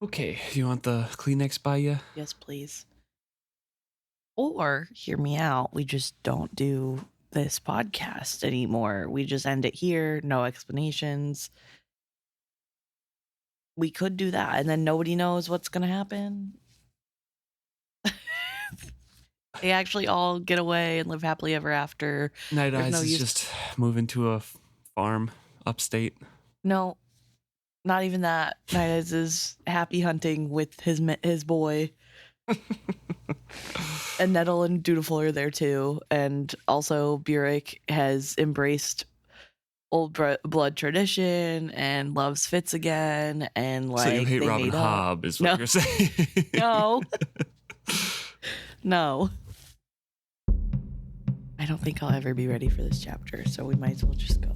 Okay, you want the Kleenex by you? Yes, please. Or, hear me out, we just don't do this podcast anymore. We just end it here, no explanations. We could do that, and then nobody knows what's going to happen. They actually all get away and live happily ever after. Nighteyes no is use- just moving to a farm upstate. No, not even that. Nighteyes is happy hunting with his boy. And Nettle and Dutiful are there too. And also Burek has embraced old blood tradition and loves Fitz again. And like, so you hate they Robin made Hobb is what No. you're saying. No. No. I don't think I'll ever be ready for this chapter, so we might as well just go.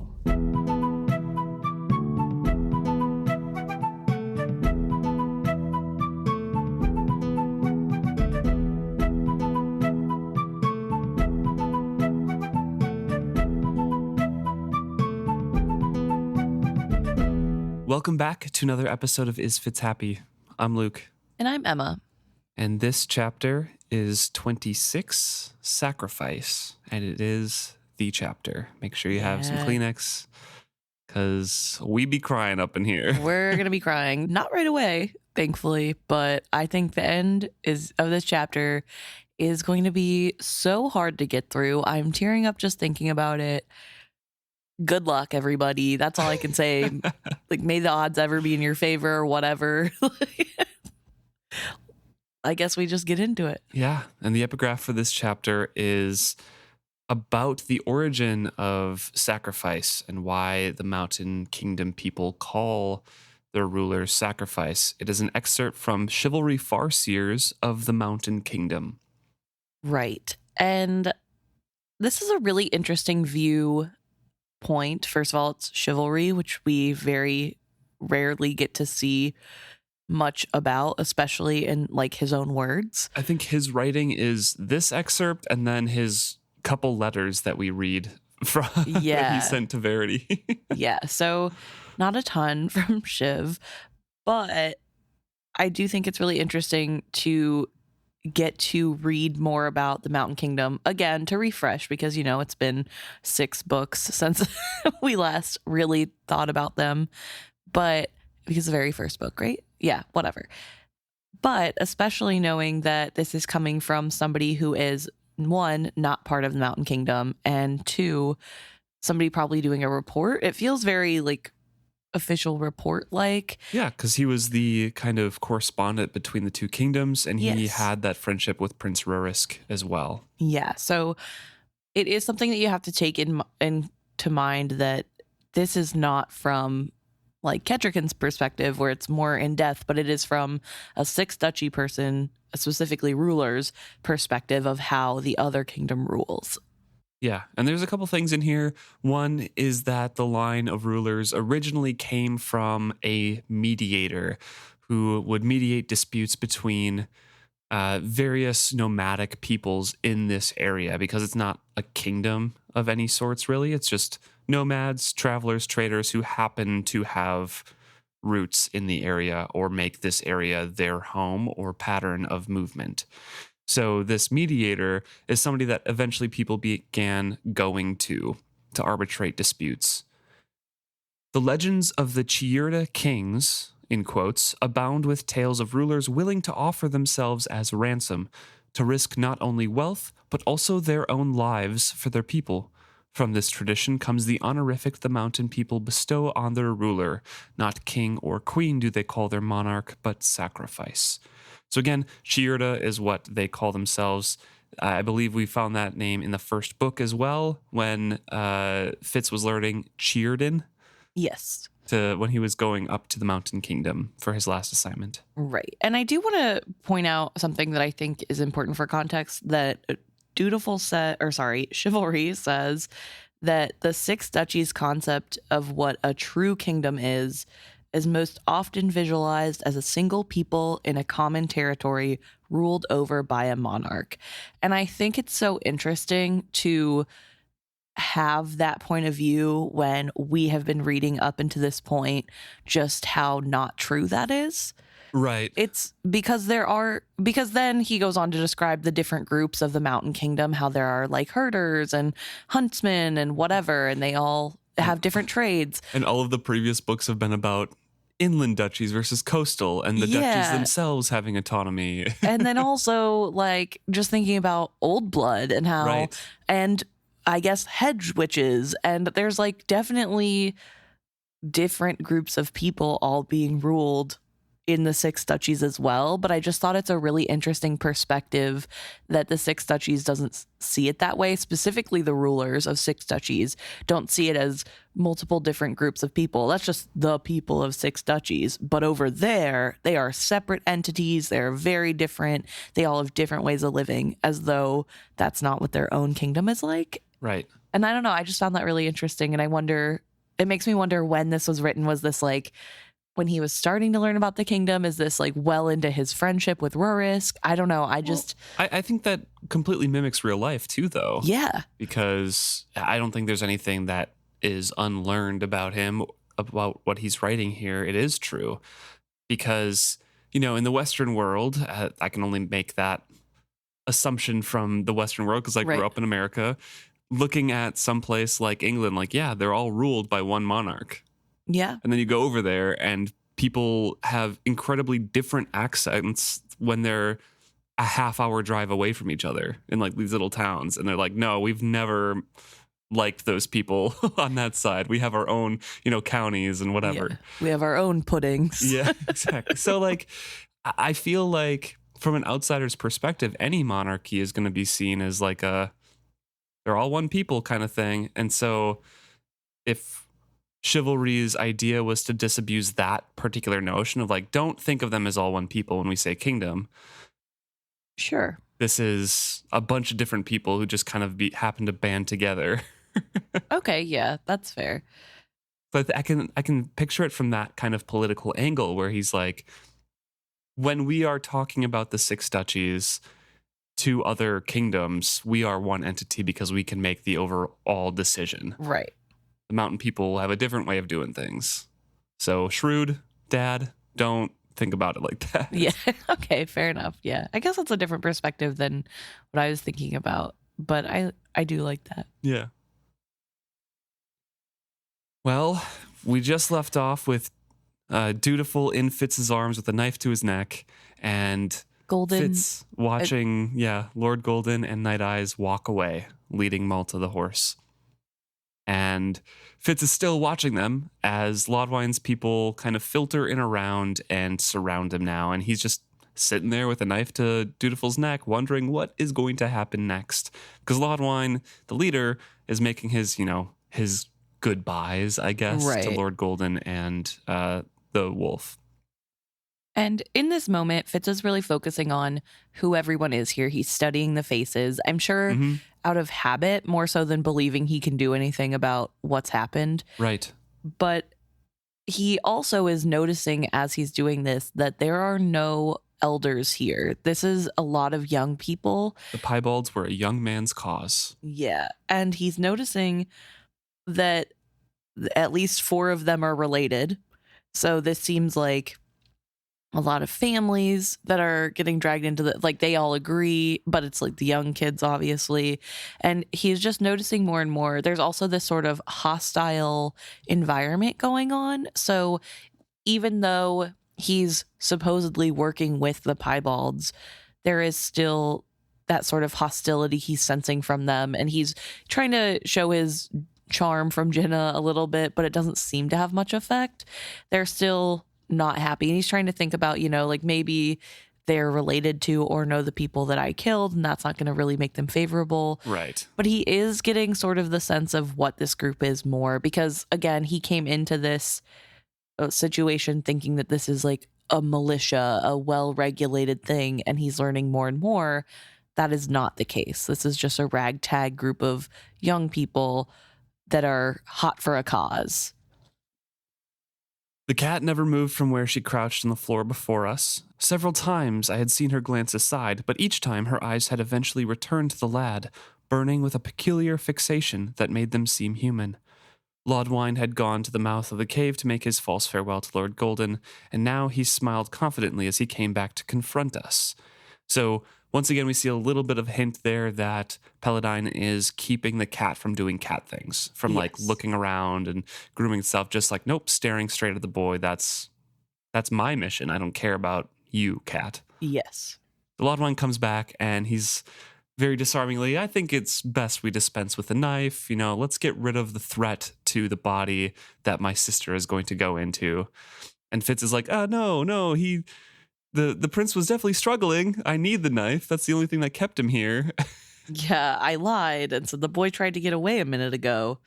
Welcome back to another episode of Is Fitz Happy? I'm Luke. And I'm Emma. And this chapter is 26, Sacrifice. And it is the chapter. Make sure you have some Kleenex, because we be crying up in here. We're going to be crying. Not right away, thankfully, but I think the end of this chapter is going to be so hard to get through. I'm tearing up just thinking about it. Good luck, everybody. That's all I can say. Like, may the odds ever be in your favor or whatever. I guess we just get into it. Yeah. And the epigraph for this chapter is about the origin of sacrifice and why the Mountain Kingdom people call their rulers sacrifice. It is an excerpt from Chivalry Farseers of the Mountain Kingdom. Right. And this is a really interesting viewpoint. First of all, it's chivalry, which we very rarely get to see much about, especially in like his own words. I think his writing is this excerpt and then his couple letters that we read from that he sent to Verity. Yeah, so not a ton from Shiv, but I do think it's really interesting to get to read more about the Mountain Kingdom again, to refresh, because it's been 6 books since we last really thought about them, but because the very first book, right? Yeah, whatever. But especially knowing that this is coming from somebody who is, 1, not part of the Mountain Kingdom, and 2, somebody probably doing a report. It feels very like official report like. Yeah, because he was the kind of correspondent between the two kingdoms, and he had that friendship with Prince Rurisk as well. Yeah, so it is something that you have to take into mind, that this is not from like Kettrick's perspective where it's more in depth, but it is from a 6th duchy person, specifically ruler's perspective of how the other kingdom rules. Yeah, and there's a couple things in here. One is that the line of rulers originally came from a mediator who would mediate disputes between various nomadic peoples in this area, because it's not a kingdom of any sorts, really. It's just nomads, travelers, traders who happen to have roots in the area or make this area their home or pattern of movement. So this mediator is somebody that eventually people began going to arbitrate disputes. The legends of the Chiirda kings, in quotes, abound with tales of rulers willing to offer themselves as ransom, to risk not only wealth, but also their own lives for their people. From this tradition comes the honorific the mountain people bestow on their ruler. Not king or queen do they call their monarch, but sacrifice. So again, Chiirda is what they call themselves. I believe we found that name in the first book as well, when Fitz was learning Chiirden. Yes. When he was going up to the Mountain Kingdom for his last assignment. Right. And I do want to point out something that I think is important for context, that Chivalry says that the 6 duchies concept of what a true kingdom is most often visualized as a single people in a common territory ruled over by a monarch. And I think it's so interesting to have that point of view when we have been reading up into this point just how not true that is. Right. It's because then he goes on to describe the different groups of the Mountain Kingdom, how there are like herders and huntsmen and whatever, and they all have different trades. And all of the previous books have been about inland duchies versus coastal, and the duchies themselves having autonomy. And then also like just thinking about Old Blood and how, Right. and I guess hedge witches, and there's like definitely different groups of people all being ruled in the Six Duchies as well. But I just thought it's a really interesting perspective that the Six Duchies doesn't see it that way. Specifically, the rulers of Six Duchies don't see it as multiple different groups of people. That's just the people of Six Duchies. But over there, they are separate entities. They're very different. They all have different ways of living, as though that's not what their own kingdom is like. Right. And I don't know. I just found that really interesting. And I wonder, it makes me wonder when this was written. Was this like when he was starting to learn about the kingdom? Is this like well into his friendship with Rurisk? I don't know. I think that completely mimics real life too, though. Yeah. Because I don't think there's anything that is unlearned about him, about what he's writing here. It is true. Because, in the Western world, I can only make that assumption from the Western world because I grew up in America. Looking at someplace like England, like, yeah, they're all ruled by one monarch. Yeah. And then you go over there and people have incredibly different accents when they're a half-hour drive away from each other in like these little towns. And they're like, no, we've never liked those people on that side. We have our own, counties and whatever. Yeah. We have our own puddings. Yeah, exactly. So like, I feel like from an outsider's perspective, any monarchy is going to be seen as like they're all one people kind of thing. And so if Chivalry's idea was to disabuse that particular notion of like, don't think of them as all one people when we say kingdom. Sure. This is a bunch of different people who just kind of happen to band together. Okay, yeah, that's fair. But I can picture it from that kind of political angle where he's like, when we are talking about the Six Duchies to other kingdoms, we are one entity because we can make the overall decision. Right. The mountain people have a different way of doing things. So shrewd, Dad, don't think about it like that. Yeah. Okay, fair enough. Yeah. I guess that's a different perspective than what I was thinking about, but I do like that. Yeah. Well, we just left off with Dutiful in Fitz's arms with a knife to his neck, and Golden. Fitz watching, Lord Golden and Nighteyes walk away, leading Malta the horse. And Fitz is still watching them as Lodwine's people kind of filter in around and surround him now. And he's just sitting there with a knife to Dutiful's neck, wondering what is going to happen next. Because Lodwine, the leader, is making his, his goodbyes, I guess, to Lord Golden and the wolf. And in this moment, Fitz is really focusing on who everyone is here. He's studying the faces. I'm sure out of habit, more so than believing he can do anything about what's happened. Right. But he also is noticing as he's doing this that there are no elders here. This is a lot of young people. The piebalds were a young man's cause. Yeah. And he's noticing that at least 4 of them are related. So this seems like a lot of families that are getting dragged into they all agree, but it's like the young kids, obviously. And he's just noticing more and more. There's also this sort of hostile environment going on. So even though he's supposedly working with the piebalds, there is still that sort of hostility he's sensing from them. And he's trying to show his charm from Jenna a little bit, but it doesn't seem to have much effect. They're still not happy. And he's trying to think about, maybe they're related to or know the people that I killed, and that's not going to really make them favorable. Right. But he is getting sort of the sense of what this group is more, because again, he came into this situation thinking that this is like a militia, a well-regulated thing, and he's learning more and more that is not the case. This is just a ragtag group of young people that are hot for a cause. The cat never moved from where she crouched on the floor before us. Several times I had seen her glance aside, but each time her eyes had eventually returned to the lad, burning with a peculiar fixation that made them seem human. Lodwine had gone to the mouth of the cave to make his false farewell to Lord Golden, and now he smiled confidently as he came back to confront us. So, once again, we see a little bit of hint there that Peladine is keeping the cat from doing cat things, from like Yes. looking around and grooming itself, just like, nope, staring straight at the boy. That's my mission. I don't care about you, cat. Yes. The Lodwine comes back and he's very disarmingly, I think it's best we dispense with the knife. Let's get rid of the threat to the body that my sister is going to go into. And Fitz is like, no, the prince was definitely struggling. I need the knife. That's the only thing that kept him here. Yeah, I lied. And so the boy tried to get away a minute ago.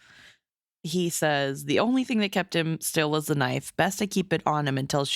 He says, the only thing that kept him still was the knife. Best to keep it on him until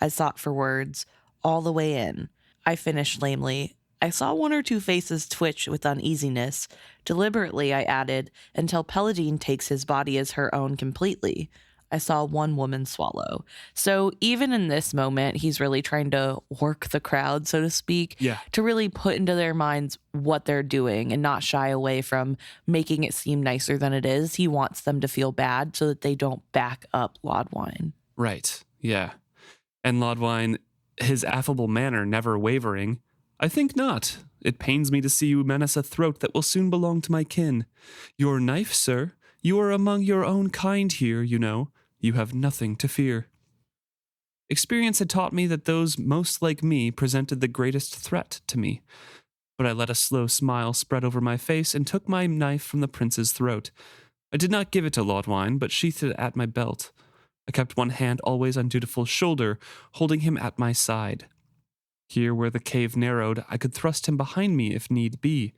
I sought for words, all the way in. I finished lamely. I saw one or two faces twitch with uneasiness. Deliberately, I added, until Peladine takes his body as her own completely. I saw one woman swallow. So even in this moment, he's really trying to work the crowd, so to speak, Yeah. to really put into their minds what they're doing and not shy away from making it seem nicer than it is. He wants them to feel bad so that they don't back up Lodwine. Right. Yeah. And Lodwine, his affable manner never wavering, I think not. It pains me to see you menace a throat that will soon belong to my kin. Your knife, sir. You are among your own kind here, you know. You have nothing to fear. Experience had taught me that those most like me presented the greatest threat to me. But I let a slow smile spread over my face and took my knife from the prince's throat. I did not give it to Lodwine, but sheathed it at my belt. I kept one hand always on Dutiful's shoulder, holding him at my side. Here where the cave narrowed, I could thrust him behind me if need be.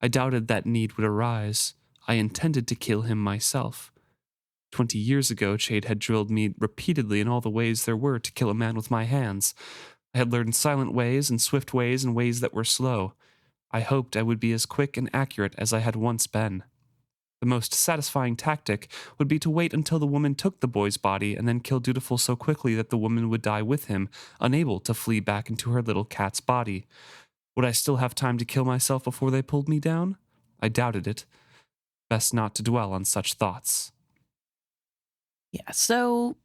I doubted that need would arise. I intended to kill him myself. 20 years ago, Chade had drilled me repeatedly in all the ways there were to kill a man with my hands. I had learned silent ways and swift ways and ways that were slow. I hoped I would be as quick and accurate as I had once been. The most satisfying tactic would be to wait until the woman took the boy's body and then kill Dutiful so quickly that the woman would die with him, unable to flee back into her little cat's body. Would I still have time to kill myself before they pulled me down? I doubted it. Best not to dwell on such thoughts. Yeah, so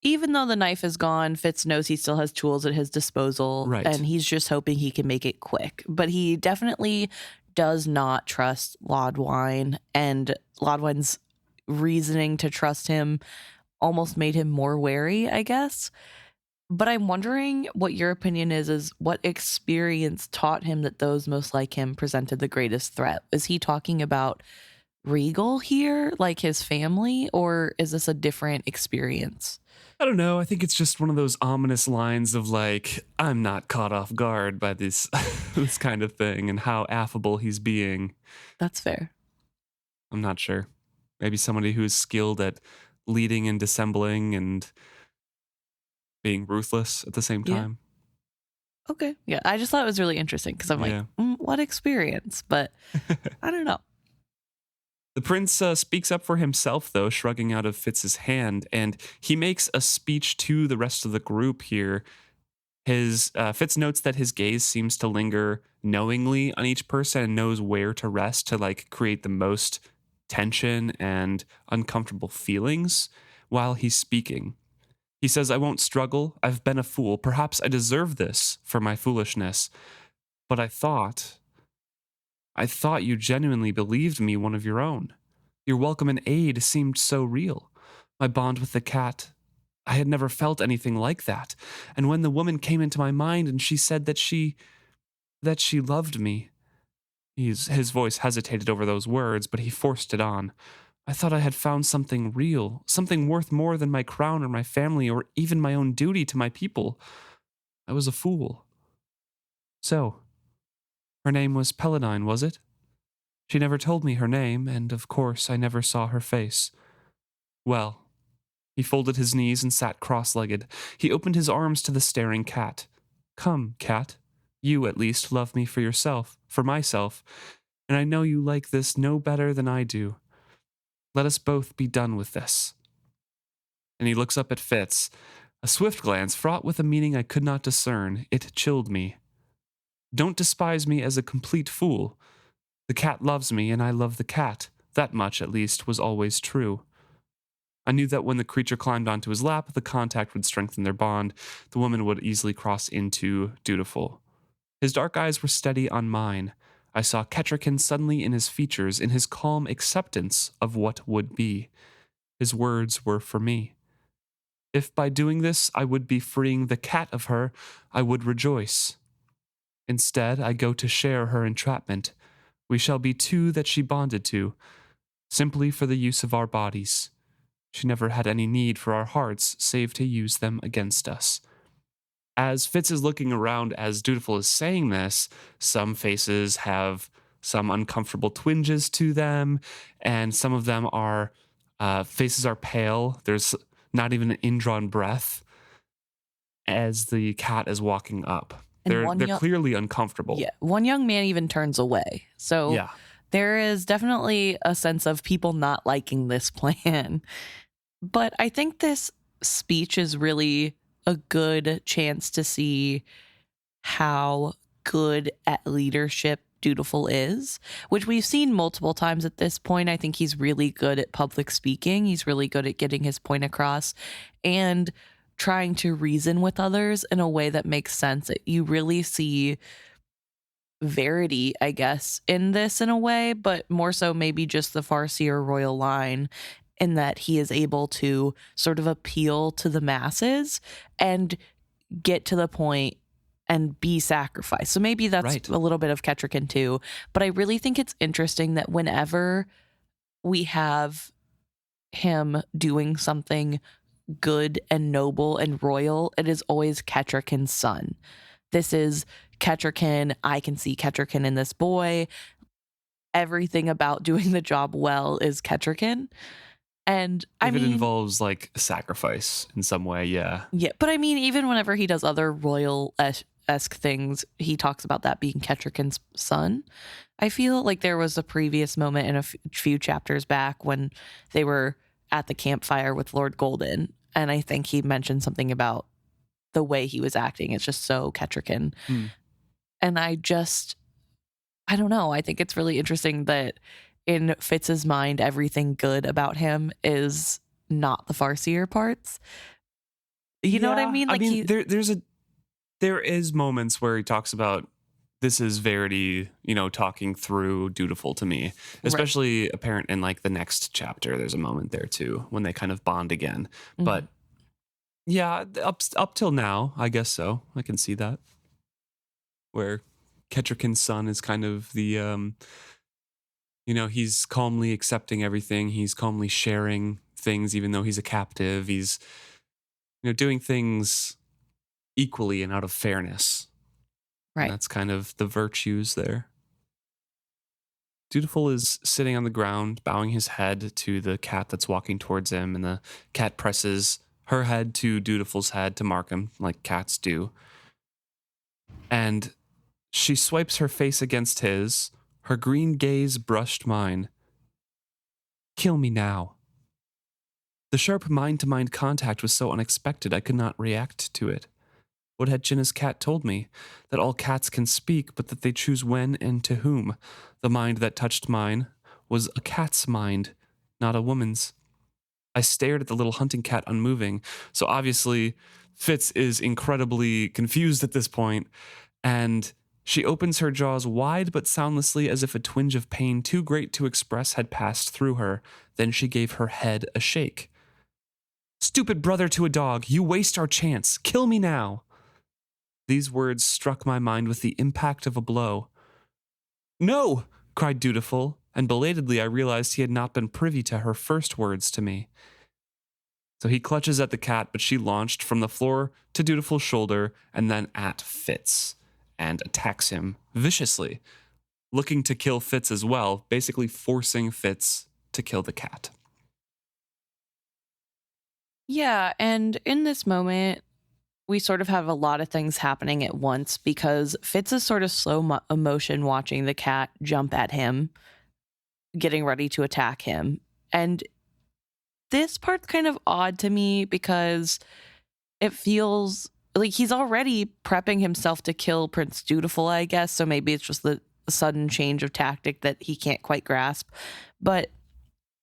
even though the knife is gone, Fitz knows he still has tools at his disposal, Right. and he's just hoping he can make it quick. But he definitely does not trust Lodwine, and Lodwine's reasoning to trust him almost made him more wary, I guess. But I'm wondering what your opinion is what experience taught him that those most like him presented the greatest threat? Is he talking about Regal here, like his family, or is this a different experience? I don't know. I think it's just one of those ominous lines of like, I'm not caught off guard by this this kind of thing and how affable he's being. That's fair. I'm not sure. Maybe somebody who's skilled at leading and dissembling and being ruthless at the same Yeah. time. Okay. Yeah, I just thought it was really interesting because I'm like, Yeah. what experience? But I don't know. The prince speaks up for himself, though, shrugging out of Fitz's hand, and he makes a speech to the rest of the group here. Fitz notes that his gaze seems to linger knowingly on each person and knows where to rest to like create the most tension and uncomfortable feelings while he's speaking. He says, I won't struggle. I've been a fool. Perhaps I deserve this for my foolishness. But I thought you genuinely believed me one of your own. Your welcome and aid seemed so real. My bond with the cat, I had never felt anything like that. And when the woman came into my mind and she said that she loved me, his voice hesitated over those words, but he forced it on. I thought I had found something real, something worth more than my crown or my family or even my own duty to my people. I was a fool. So, her name was Peladine, was it? She never told me her name, and of course I never saw her face. Well, he folded his knees and sat cross-legged. He opened his arms to the staring cat. Come, cat. You, at least, love me for yourself, for myself, and I know you like this no better than I do. Let us both be done with this. And he looks up at Fitz. A swift glance fraught with a meaning I could not discern. It chilled me. Don't despise me as a complete fool. The cat loves me, and I love the cat. That much, at least, was always true. I knew that when the creature climbed onto his lap, the contact would strengthen their bond. The woman would easily cross into Dutiful. His dark eyes were steady on mine. I saw Kettrikin suddenly in his features, in his calm acceptance of what would be. His words were for me. If by doing this I would be freeing the cat of her, I would rejoice. Instead, I go to share her entrapment. We shall be two that she bonded to, simply for the use of our bodies. She never had any need for our hearts, save to use them against us. As Fitz is looking around as Dutiful is saying this, some faces have some uncomfortable twinges to them, and some of them are, faces are pale. There's not even an indrawn breath as the cat is walking up. They're clearly uncomfortable. Yeah, one young man even turns away. So yeah. There is definitely a sense of people not liking this plan. But I think this speech is really a good chance to see how good at leadership Dutiful is, which we've seen multiple times at this point. I think he's really good at public speaking. He's really good at getting his point across and trying to reason with others in a way that makes sense. You really see Verity, I guess, in this in a way, but more so maybe just the Farseer royal line, in that he is able to sort of appeal to the masses and get to the point and be sacrificed. So maybe that's right. A little bit of Kettrikin too. But I really think it's interesting that whenever we have him doing something good and noble and royal, it is always Kettrikin's son. This is Kettrikin. I can see Kettrikin in this boy. Everything about doing the job well is Kettrikin. And if it involves like sacrifice in some way, yeah. Yeah, but I mean, even whenever he does other royal-esque things, he talks about that being Kettrikin's son. I feel like there was a previous moment in a few chapters back when they were at the campfire with Lord Golden, and I think he mentioned something about the way he was acting. It's just so Kettrikin. And I don't know. I think it's really interesting that in Fitz's mind, everything good about him is not the Farseer parts. You know what I mean? Like, I mean, there is moments where he talks about, this is Verity, talking through Dutiful to me, especially apparent in like the next chapter. There's a moment there too when they kind of bond again. Mm-hmm. But yeah, up till now, I guess so. I can see that, where Kettrikin's son is kind of the he's calmly accepting everything. He's calmly sharing things, even though he's a captive. He's, doing things equally and out of fairness. Right. And that's kind of the virtues there. Dutiful is sitting on the ground, bowing his head to the cat that's walking towards him, and the cat presses her head to Dutiful's head to mark him, like cats do. And she swipes her face against his. Her green gaze brushed mine. Kill me now. The sharp mind-to-mind contact was so unexpected I could not react to it. What had Jinna's cat told me? That all cats can speak, but that they choose when and to whom. The mind that touched mine was a cat's mind, not a woman's. I stared at the little hunting cat unmoving, so obviously Fitz is incredibly confused at this point, and she opens her jaws wide but soundlessly as if a twinge of pain too great to express had passed through her. Then she gave her head a shake. Stupid brother to a dog, you waste our chance. Kill me now. These words struck my mind with the impact of a blow. No, cried Dutiful, and belatedly I realized he had not been privy to her first words to me. So he clutches at the cat, but she launched from the floor to Dutiful's shoulder and then at Fitz, and attacks him viciously, looking to kill Fitz as well, basically forcing Fitz to kill the cat. Yeah, and in this moment, we sort of have a lot of things happening at once, because Fitz is sort of slow motion watching the cat jump at him, getting ready to attack him. And this part's kind of odd to me because it feels like he's already prepping himself to kill Prince Dutiful, I guess. So maybe it's just the sudden change of tactic that he can't quite grasp. But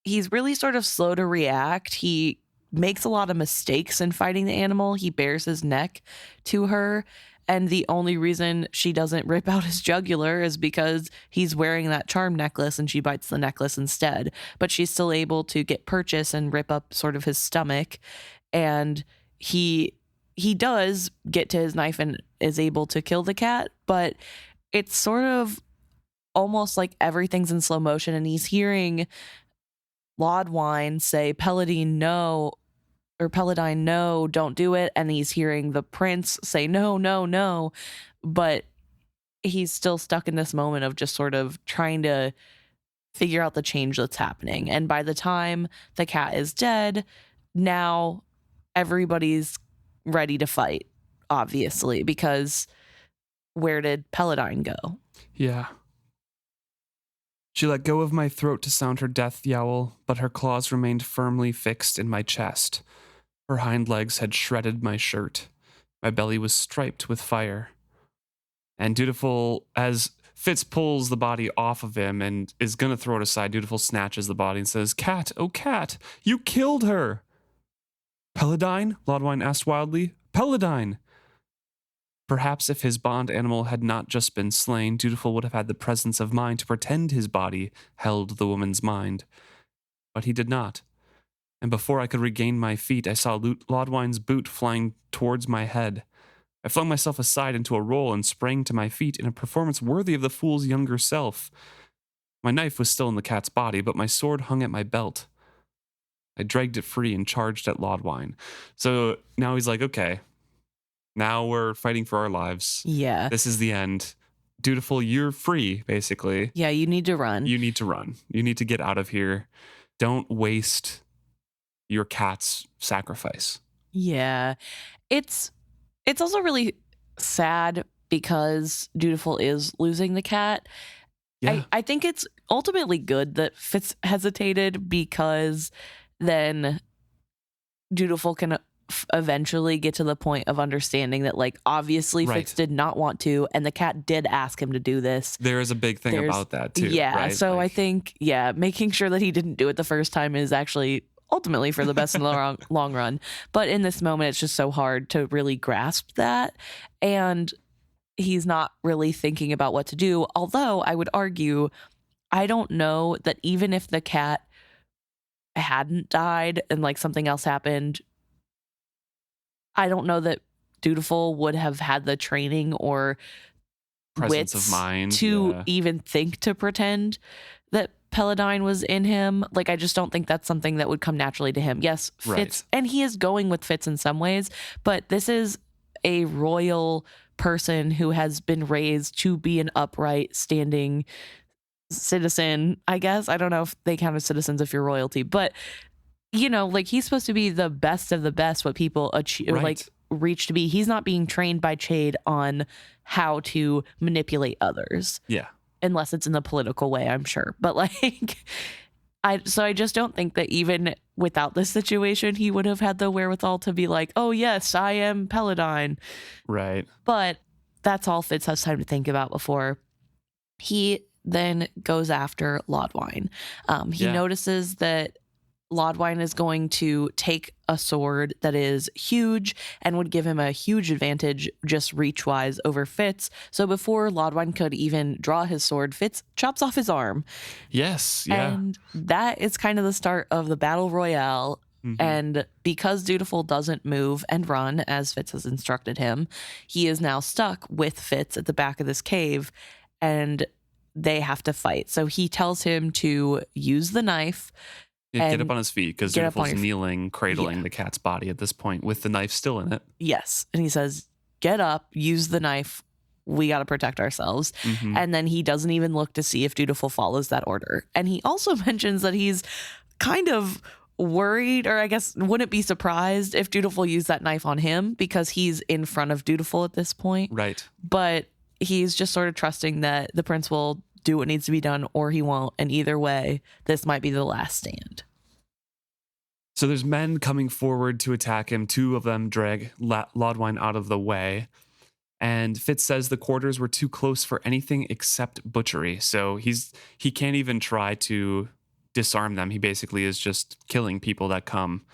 he's really sort of slow to react. He makes a lot of mistakes in fighting the animal. He bares his neck to her. And the only reason she doesn't rip out his jugular is because he's wearing that charm necklace and she bites the necklace instead. But she's still able to get purchase and rip up sort of his stomach. And he does get to his knife and is able to kill the cat. But it's sort of almost like everything's in slow motion. And he's hearing Lodwine say, Peladine, no. Or Peladine, no, don't do it. And he's hearing the prince say, no, no, no. But he's still stuck in this moment of just sort of trying to figure out the change that's happening. And by the time the cat is dead, now everybody's ready to fight, obviously, because where did Peladine go? Yeah. She let go of my throat to sound her death yowl, but her claws remained firmly fixed in my chest. Her hind legs had shredded my shirt. My belly was striped with fire. And Dutiful, as Fitz pulls the body off of him and is going to throw it aside, Dutiful snatches the body and says, Cat, oh cat, you killed her. Peladine? Lodwine asked wildly. Peladine! Perhaps if his bond animal had not just been slain, Dutiful would have had the presence of mind to pretend his body held the woman's mind. But he did not. And before I could regain my feet, I saw Lodwine's boot flying towards my head. I flung myself aside into a roll and sprang to my feet in a performance worthy of the fool's younger self. My knife was still in the cat's body, but my sword hung at my belt. I dragged it free and charged at Lodwine. So now he's like, okay, now we're fighting for our lives. Yeah. This is the end. Dutiful, you're free, basically. Yeah, you need to run. You need to run. You need to get out of here. Don't waste your cat's sacrifice. Yeah. It's also really sad because Dutiful is losing the cat. Yeah. I think it's ultimately good that Fitz hesitated, because then Dutiful can eventually get to the point of understanding that, like, obviously Fitz did not want to, and the cat did ask him to do this. There is a big thing about that too. Yeah. Right? So I think, making sure that he didn't do it the first time is actually ultimately for the best in the long run. But in this moment, it's just so hard to really grasp that. And he's not really thinking about what to do. Although I would argue, I don't know that even if the cat hadn't died and like something else happened, I don't know that Dutiful would have had the training or presence wits of mind to even think to pretend that Peladine was in him. Like, I just don't think that's something that would come naturally to him. Yes, Fitz, and he is going with Fitz in some ways, but this is a royal person who has been raised to be an upright, standing citizen, I guess. I don't know if they count as citizens if you're royalty, but you know, like, he's supposed to be the best of the best, what people achieve, or like reach to be. He's not being trained by Chade on how to manipulate others. Yeah. Unless it's in the political way, I'm sure. But like, I just don't think that even without this situation, he would have had the wherewithal to be like, oh yes, I am Peladine. Right. But that's all Fitz has time to think about before he then goes after Lodwine. He notices that Lodwine is going to take a sword that is huge and would give him a huge advantage just reach-wise over Fitz. So before Lodwine could even draw his sword, Fitz chops off his arm. Yes, yeah. And that is kind of the start of the battle royale. Mm-hmm. And because Dutiful doesn't move and run as Fitz has instructed him, he is now stuck with Fitz at the back of this cave, and they have to fight. So he tells him to use the knife. Yeah, get up on his feet, because Dutiful's kneeling, cradling the cat's body at this point with the knife still in it. Yes. And he says, get up, use the knife. We got to protect ourselves. Mm-hmm. And then he doesn't even look to see if Dutiful follows that order. And he also mentions that he's kind of worried, or I guess wouldn't be surprised if Dutiful used that knife on him, because he's in front of Dutiful at this point. Right. But he's just sort of trusting that the prince will do what needs to be done, or he won't. And either way, this might be the last stand. So there's men coming forward to attack him. Two of them drag Lodwine out of the way. And Fitz says the quarters were too close for anything except butchery. So he can't even try to disarm them. He basically is just killing people that come.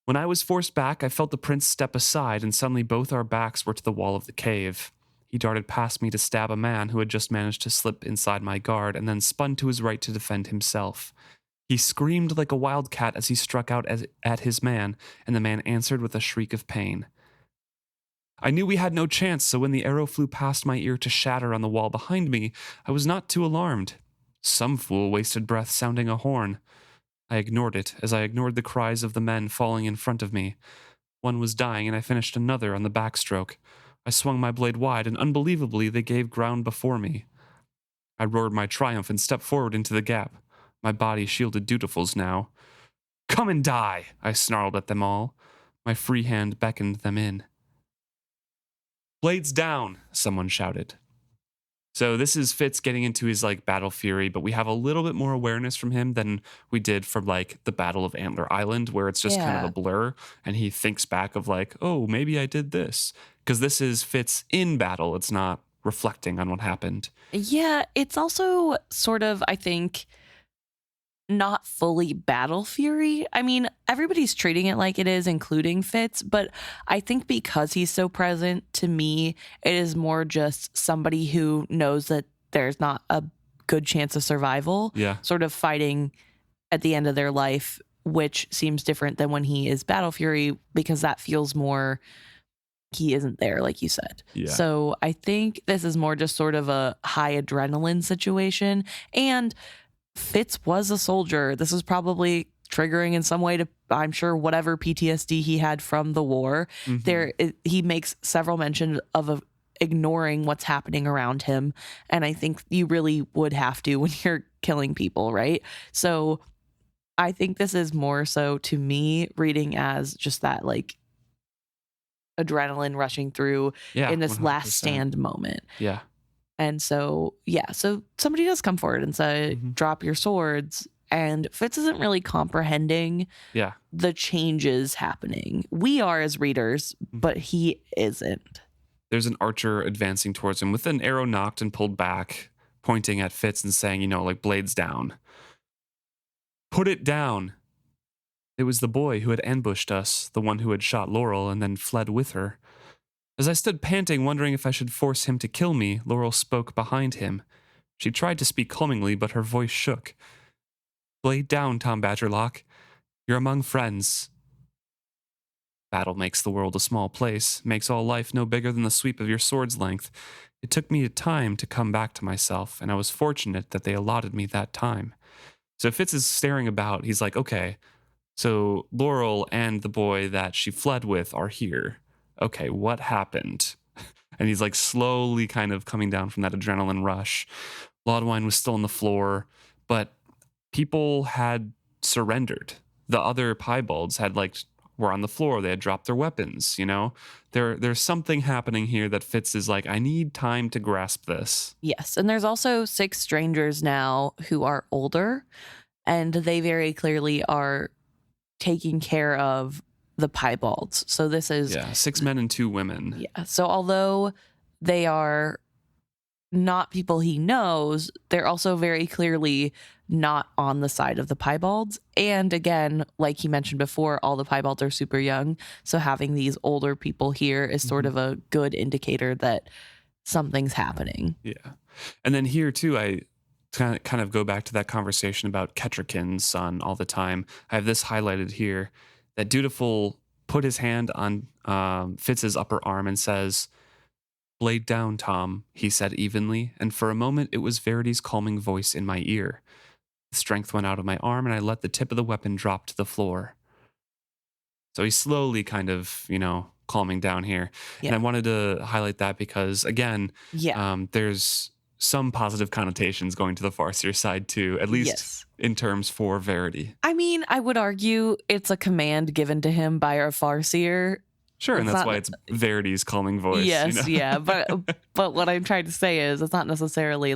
When I was forced back, I felt the prince step aside, and suddenly both our backs were to the wall of the cave. He darted past me to stab a man who had just managed to slip inside my guard, and then spun to his right to defend himself. He screamed like a wildcat as he struck out at his man, and the man answered with a shriek of pain. I knew we had no chance, so when the arrow flew past my ear to shatter on the wall behind me, I was not too alarmed. Some fool wasted breath sounding a horn. I ignored it, as I ignored the cries of the men falling in front of me. One was dying, and I finished another on the backstroke. I swung my blade wide, and unbelievably they gave ground before me. I roared my triumph and stepped forward into the gap. My body shielded Dutiful's now. Come and die, I snarled at them all. My free hand beckoned them in. Blades down, someone shouted. So this is Fitz getting into his battle fury, but we have a little bit more awareness from him than we did from the Battle of Antler Island, where it's just kind of a blur, and he thinks back of oh, maybe I did this. Because this is Fitz in battle. It's not reflecting on what happened. Yeah, it's also sort of, I think, not fully battle fury. I mean, everybody's treating it like it is, including Fitz, but I think because he's so present, to me, it is more just somebody who knows that there's not a good chance of survival, sort of fighting at the end of their life, which seems different than when he is battle fury, because that feels more he isn't there, like you said. Yeah. So I think this is more just sort of a high adrenaline situation. And Fitz was a soldier. This is probably triggering in some way to, I'm sure, whatever PTSD he had from the war. He makes several mentions of ignoring what's happening around him. And I think you really would have to when you're killing people, right? So I think this is more so, to me, reading as just that adrenaline rushing through in this 100%. Last stand moment. Yeah. And so, so somebody does come forward and say, drop your swords. And Fitz isn't really comprehending the changes happening. We are as readers, but he isn't. There's an archer advancing towards him with an arrow knocked and pulled back, pointing at Fitz and saying, blades down. Put it down. It was the boy who had ambushed us, the one who had shot Laurel and then fled with her. As I stood panting, wondering if I should force him to kill me, Laurel spoke behind him. She tried to speak calmingly, but her voice shook. Blade down, Tom Badgerlock. You're among friends. Battle makes the world a small place, makes all life no bigger than the sweep of your sword's length. It took me time to come back to myself, and I was fortunate that they allotted me that time. So Fitz is staring about. He's like, okay, so Laurel and the boy that she fled with are here. Okay, what happened? And he's slowly kind of coming down from that adrenaline rush. Lodwine was still on the floor, but people had surrendered. The other piebalds had were on the floor. They had dropped their weapons, There's something happening here that Fitz is I need time to grasp this. Yes, and there's also 6 strangers now who are older, and they very clearly are taking care of the piebalds. So this is 6 men and 2 women. Yeah. So although they are not people he knows, they're also very clearly not on the side of the piebalds. And again, like he mentioned before, all the piebalds are super young. So having these older people here is sort of a good indicator that something's happening. Yeah. And then here too, I kind of go back to that conversation about Kettrikin's son all the time. I have this highlighted here, that Dutiful put his hand on Fitz's upper arm and says, "Blade down, Tom," he said evenly, and for a moment it was Verity's calming voice in my ear. The strength went out of my arm, and I let the tip of the weapon drop to the floor. So he's slowly kind of, calming down here. Yeah. And I wanted to highlight that because, again, there's some positive connotations going to the Farseer side too, at least in terms for Verity. I mean, I would argue it's a command given to him by our Farseer. Sure, and that's why it's Verity's calming voice. Yes, yeah, but what I'm trying to say is it's not necessarily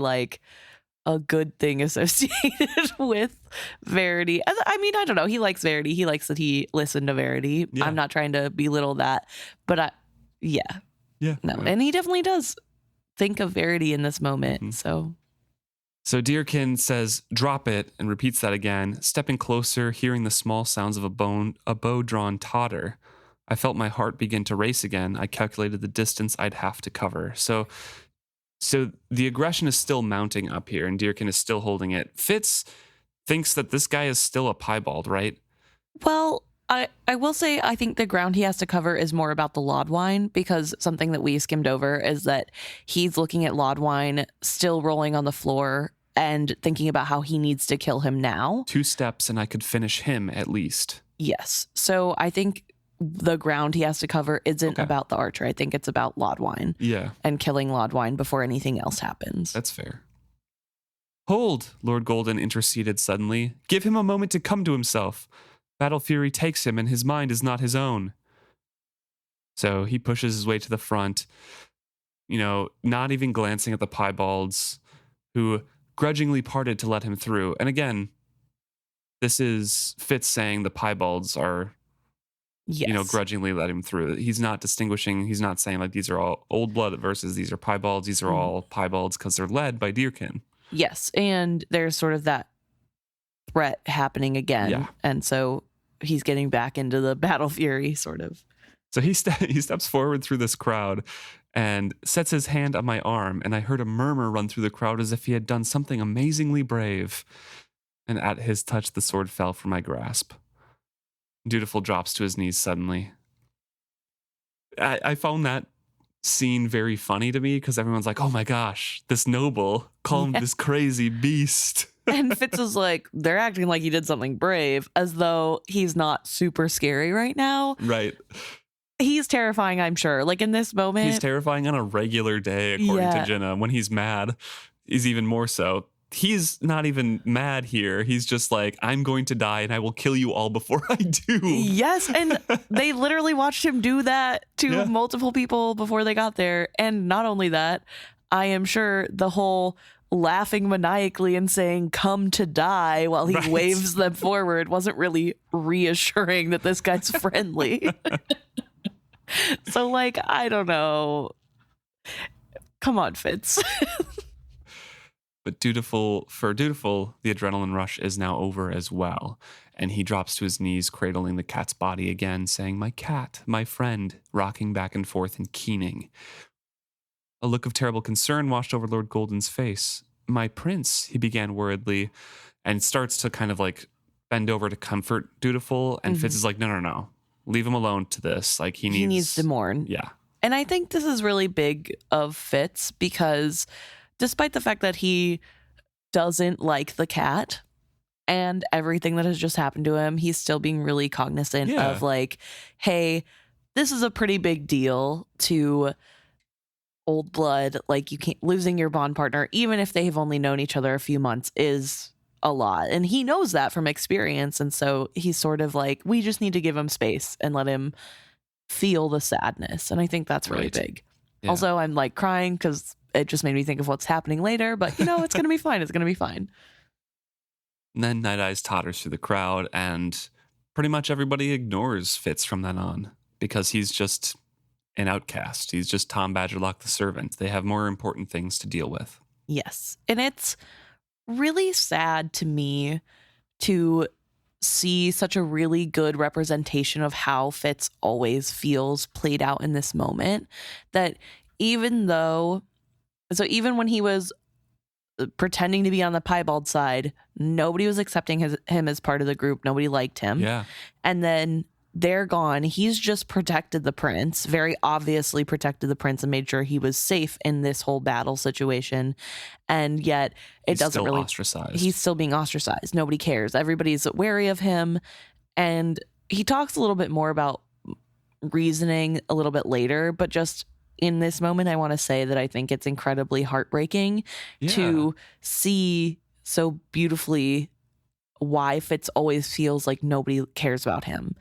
a good thing associated with Verity. I mean, I don't know. He likes Verity. He likes that he listened to Verity. Yeah. I'm not trying to belittle that, but no, and he definitely does think of Verity in this moment. So So Deerkin says, "Drop it," and repeats that again, stepping closer, hearing the small sounds of a bow-drawn totter. I felt my heart begin to race again. I calculated the distance I'd have to cover. So the aggression is still mounting up here, and Deerkin is still holding it. Fitz thinks that this guy is still a piebald, right? Well, I will say I think the ground he has to cover is more about the Lodwine, because something that we skimmed over is that he's looking at Lodwine still rolling on the floor and thinking about how he needs to kill him now. 2 steps and I could finish him at least. Yes. So I think the ground he has to cover isn't about the archer. I think it's about Lodwine. Yeah. And killing Lodwine before anything else happens. That's fair. "Hold," Lord Golden interceded suddenly. "Give him a moment to come to himself. Battle fury takes him and his mind is not his own." So he pushes his way to the front, not even glancing at the piebalds who grudgingly parted to let him through. And again, this is Fitz saying the piebalds are, grudgingly let him through. He's not distinguishing. He's not saying like these are all old blood versus these are piebalds. These are all piebalds because they're led by Deerkin. Yes. And there's sort of that threat happening again. Yeah. And so he's getting back into the battle fury, sort of. So he steps forward through this crowd and sets his hand on my arm, and I heard a murmur run through the crowd as if he had done something amazingly brave. And at his touch, the sword fell from my grasp. Dutiful drops to his knees suddenly. I found that scene very funny to me because everyone's like, "Oh my gosh, this noble, call him this crazy beast." And Fitz is like, they're acting like he did something brave, as though he's not super scary right now. Right. He's terrifying, I'm sure. Like in this moment. He's terrifying on a regular day, according to Jenna. When he's mad, he's even more so. He's not even mad here. He's just like, "I'm going to die and I will kill you all before I do." Yes. And they literally watched him do that to multiple people before they got there. And not only that, I am sure the whole laughing maniacally and saying "come to die" while he waves them forward wasn't really reassuring that this guy's friendly. So like, I don't know. Come on, Fitz. But for Dutiful, the adrenaline rush is now over as well. And he drops to his knees, cradling the cat's body again, saying, "My cat, my friend," rocking back and forth and keening. A look of terrible concern washed over Lord Golden's face. "My prince," he began worriedly, and starts to kind of like bend over to comfort Dutiful. And Fitz is like, no. Leave him alone to this. Like he needs to mourn. Yeah. And I think this is really big of Fitz because despite the fact that he doesn't like the cat and everything that has just happened to him, he's still being really cognizant of like, hey, this is a pretty big deal to old blood. Like you can't losing your bond partner, even if they've only known each other a few months, is a lot. And he knows that from experience. And so he's sort of like, we just need to give him space and let him feel the sadness. And I think that's really big. Yeah. Also, I'm like crying because it just made me think of what's happening later. But, it's going to be fine. It's going to be fine. And then Nighteyes totters through the crowd and pretty much everybody ignores Fitz from then on because he's just an outcast. He's just Tom Badgerlock the servant. They have more important things to deal with. Yes. And it's really sad to me to see such a really good representation of how Fitz always feels played out in this moment. That even when he was pretending to be on the piebald side, nobody was accepting him as part of the group. Nobody liked him. Yeah. And then they're gone. He's just protected the prince, very obviously protected the prince and made sure he was safe in this whole battle situation. And yet it doesn't really ostracized. He's still being ostracized. Nobody cares. Everybody's wary of him. And he talks a little bit more about reasoning a little bit later, but just in this moment, I want to say that I think it's incredibly heartbreaking to see so beautifully why Fitz always feels like nobody cares about him.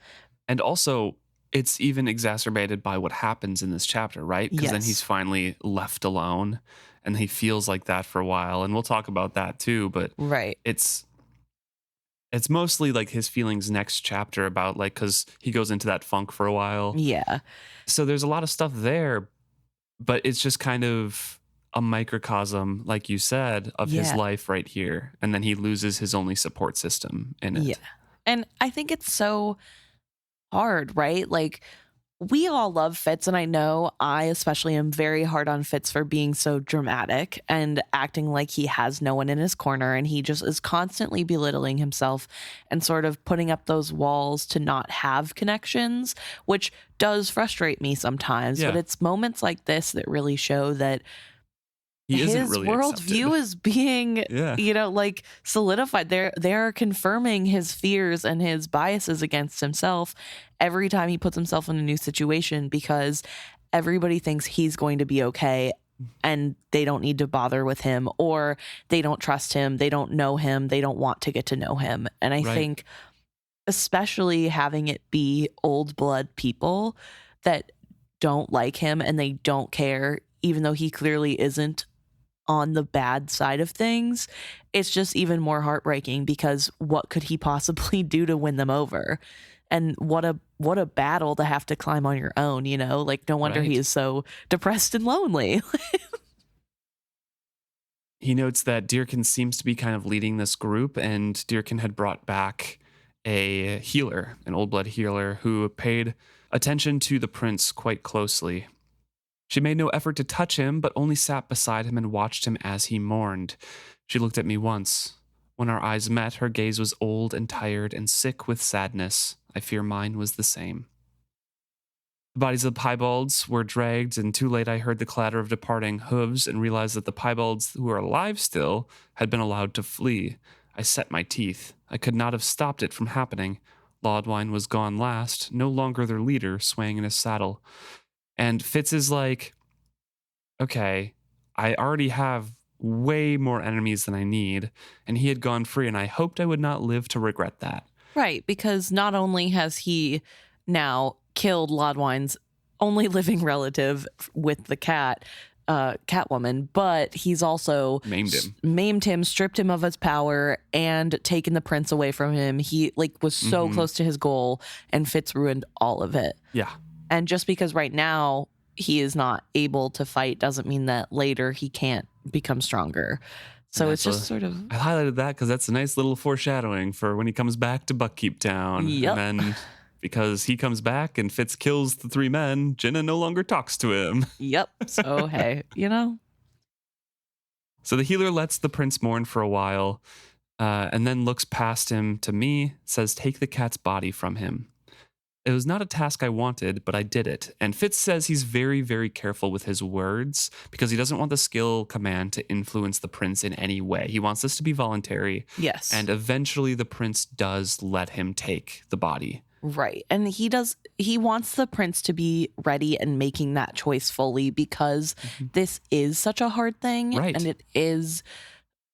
And also, it's even exacerbated by what happens in this chapter, right? Because then he's finally left alone and he feels like that for a while. And we'll talk about that too. But it's mostly like his feelings next chapter about like, because he goes into that funk for a while. Yeah. So there's a lot of stuff there, but it's just kind of, a microcosm, like you said, of his Yeah. life right here. And then he loses his only support system in Yeah. it. And I think it's so hard, right? Like, we all love Fitz, and I know I especially am very hard on Fitz for being so dramatic and acting like he has no one in his corner, and he just is constantly belittling himself and sort of putting up those walls to not have connections, which does frustrate me sometimes. But Yeah. it's moments like this that really show that He isn't his really worldview accepted. is being, Yeah. like solidified. They're confirming his fears and his biases against himself every time he puts himself in a new situation, because everybody thinks he's going to be okay and they don't need to bother with him, or they don't trust him, they don't know him, they don't want to get to know him. And I Right. think especially having it be old blood people that don't like him and they don't care, even though he clearly isn't on the bad side of things, it's just even more heartbreaking, because what could he possibly do to win them over? And what a battle to have to climb on your own, like, no wonder he Right. is so depressed and lonely. He notes that Deerkin seems to be kind of leading this group, and Deerkin had brought back a healer, an old blood healer, who paid attention to the prince quite closely. She made no effort to touch him, but only sat beside him and watched him as he mourned. She looked at me once. When our eyes met, her gaze was old and tired and sick with sadness. I fear mine was the same. The bodies of the piebalds were dragged, and too late I heard the clatter of departing hooves and realized that the piebalds who were alive still had been allowed to flee. I set my teeth. I could not have stopped it from happening. Laudwine was gone last, no longer their leader, swaying in his saddle. And Fitz is like, okay, I already have way more enemies than I need, and he had gone free, and I hoped I would not live to regret that. Right, because not only has he now killed Laudwine's only living relative with the Catwoman, but he's also Maimed him. stripped him of his power, and taken the prince away from him. He was so close to his goal, and Fitz ruined all of it. Yeah. And just because right now he is not able to fight doesn't mean that later he can't become stronger. So it's just sort of... I highlighted that because that's a nice little foreshadowing for when he comes back to Buckkeep Town. Yep. And then because he comes back and Fitz kills the three men, Jenna no longer talks to him. Yep. So, hey, So the healer lets the prince mourn for a while, and then looks past him to me, says, "Take the cat's body from him." It was not a task I wanted, but I did it. And Fitz says he's very, very careful with his words because he doesn't want the skill command to influence the prince in any way. He wants this to be voluntary. Yes. And eventually the prince does let him take the body. Right. And he wants the prince to be ready and making that choice fully, because this is such a hard thing. Right. And it is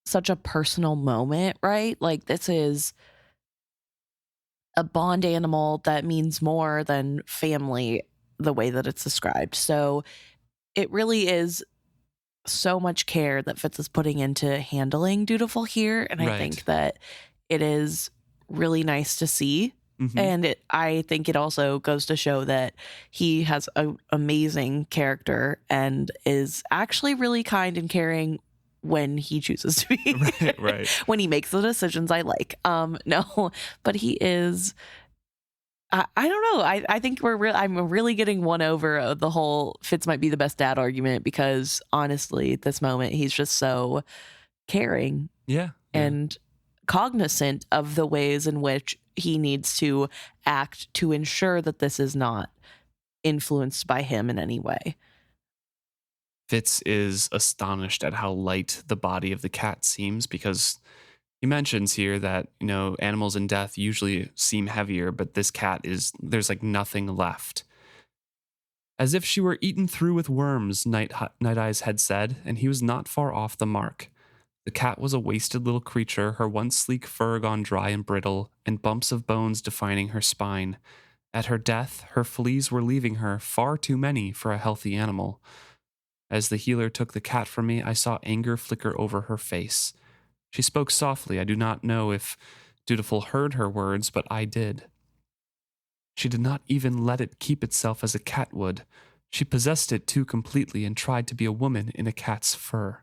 such a personal moment, right? Like, this is a bond animal that means more than family, the way that it's described. So it really is so much care that Fitz is putting into handling Dutiful here. And I think that it is really nice to see. And I think it also goes to show that he has an amazing character and is actually really kind and caring when he chooses to be. Right. When he makes the decisions I like. No, but he is... I don't know. I think I'm really getting won over the whole Fitz might be the best dad argument, because honestly, at this moment, he's just so caring. Yeah. And cognizant of the ways in which he needs to act to ensure that this is not influenced by him in any way. Fitz is astonished at how light the body of the cat seems, because he mentions here that, animals in death usually seem heavier, but this cat there's like nothing left. As if she were eaten through with worms, Nighteyes had said, and he was not far off the mark. The cat was a wasted little creature, her once sleek fur gone dry and brittle, and bumps of bones defining her spine. At her death, her fleas were leaving her, far too many for a healthy animal. As the healer took the cat from me, I saw anger flicker over her face. She spoke softly. I do not know if Dutiful heard her words, but I did. She did not even let it keep itself as a cat would. She possessed it too completely and tried to be a woman in a cat's fur.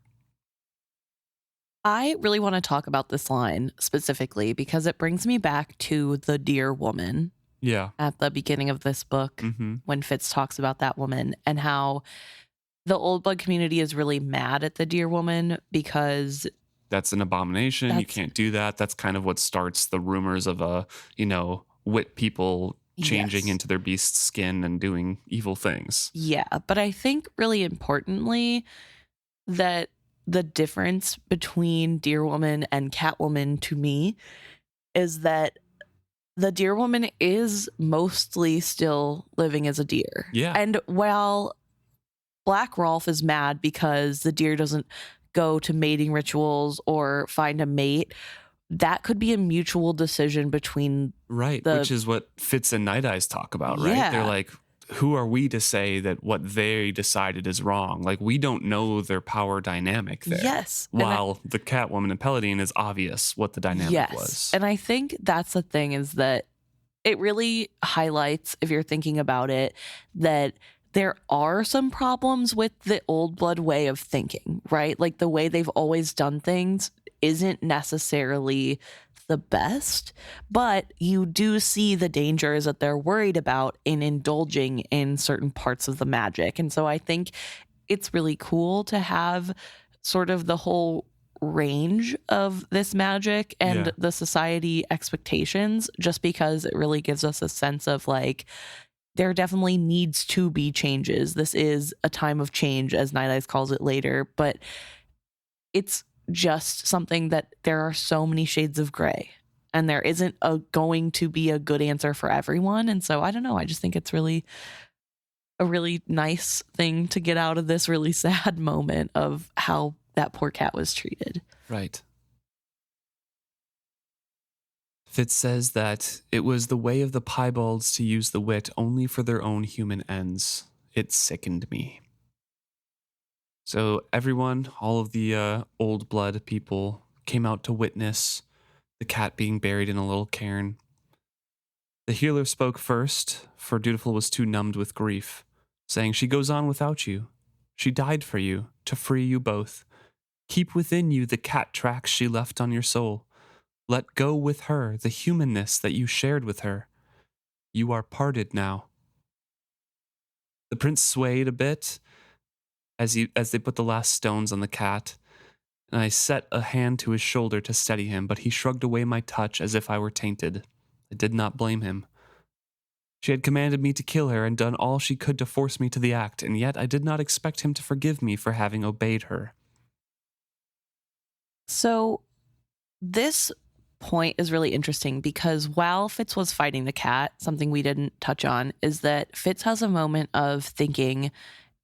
I really want to talk about this line specifically because it brings me back to the dear woman Yeah. at the beginning of this book Mm-hmm. when Fitz talks about that woman and how the old blood community is really mad at the dear woman because That's an abomination. You can't do that. That's kind of what starts the rumors of wit people changing yes. into their beast's skin and doing evil things. Yeah, but I think really importantly that the difference between Deer Woman and Catwoman to me is that the Deer Woman is mostly still living as a deer. Yeah. And while Black Rolf is mad because the deer doesn't go to mating rituals or find a mate, that could be a mutual decision between which is what Fitz and Nighteyes talk about, right? Yeah. They're like, who are we to say that what they decided is wrong? Like, we don't know their power dynamic there. Yes. While the Catwoman and Peladine is obvious what the dynamic was. And I think that's the thing is that it really highlights, if you're thinking about it, that there are some problems with the old blood way of thinking, right? Like the way they've always done things isn't necessarily the best, but you do see the dangers that they're worried about in indulging in certain parts of the magic. And so I think it's really cool to have sort of the whole range of this magic and the society expectations, just because it really gives us a sense of like, there definitely needs to be changes. This is a time of change, as Nighteyes calls it later, but it's just something that there are so many shades of gray and there isn't going to be a good answer for everyone. And so I don't know. I just think it's really a really nice thing to get out of this really sad moment of how that poor cat was treated. Right. Fitz says that it was the way of the piebalds to use the wit only for their own human ends. It sickened me. So everyone, all of the old blood people, came out to witness the cat being buried in a little cairn. The healer spoke first, for Dutiful was too numbed with grief, saying, "She goes on without you. She died for you, to free you both. Keep within you the cat tracks she left on your soul. Let go with her the humanness that you shared with her. You are parted now." The prince swayed a bit as they put the last stones on the cat, and I set a hand to his shoulder to steady him, but he shrugged away my touch as if I were tainted. I did not blame him. She had commanded me to kill her and done all she could to force me to the act, and yet I did not expect him to forgive me for having obeyed her. So this point is really interesting because while Fitz was fighting the cat, something we didn't touch on is that Fitz has a moment of thinking,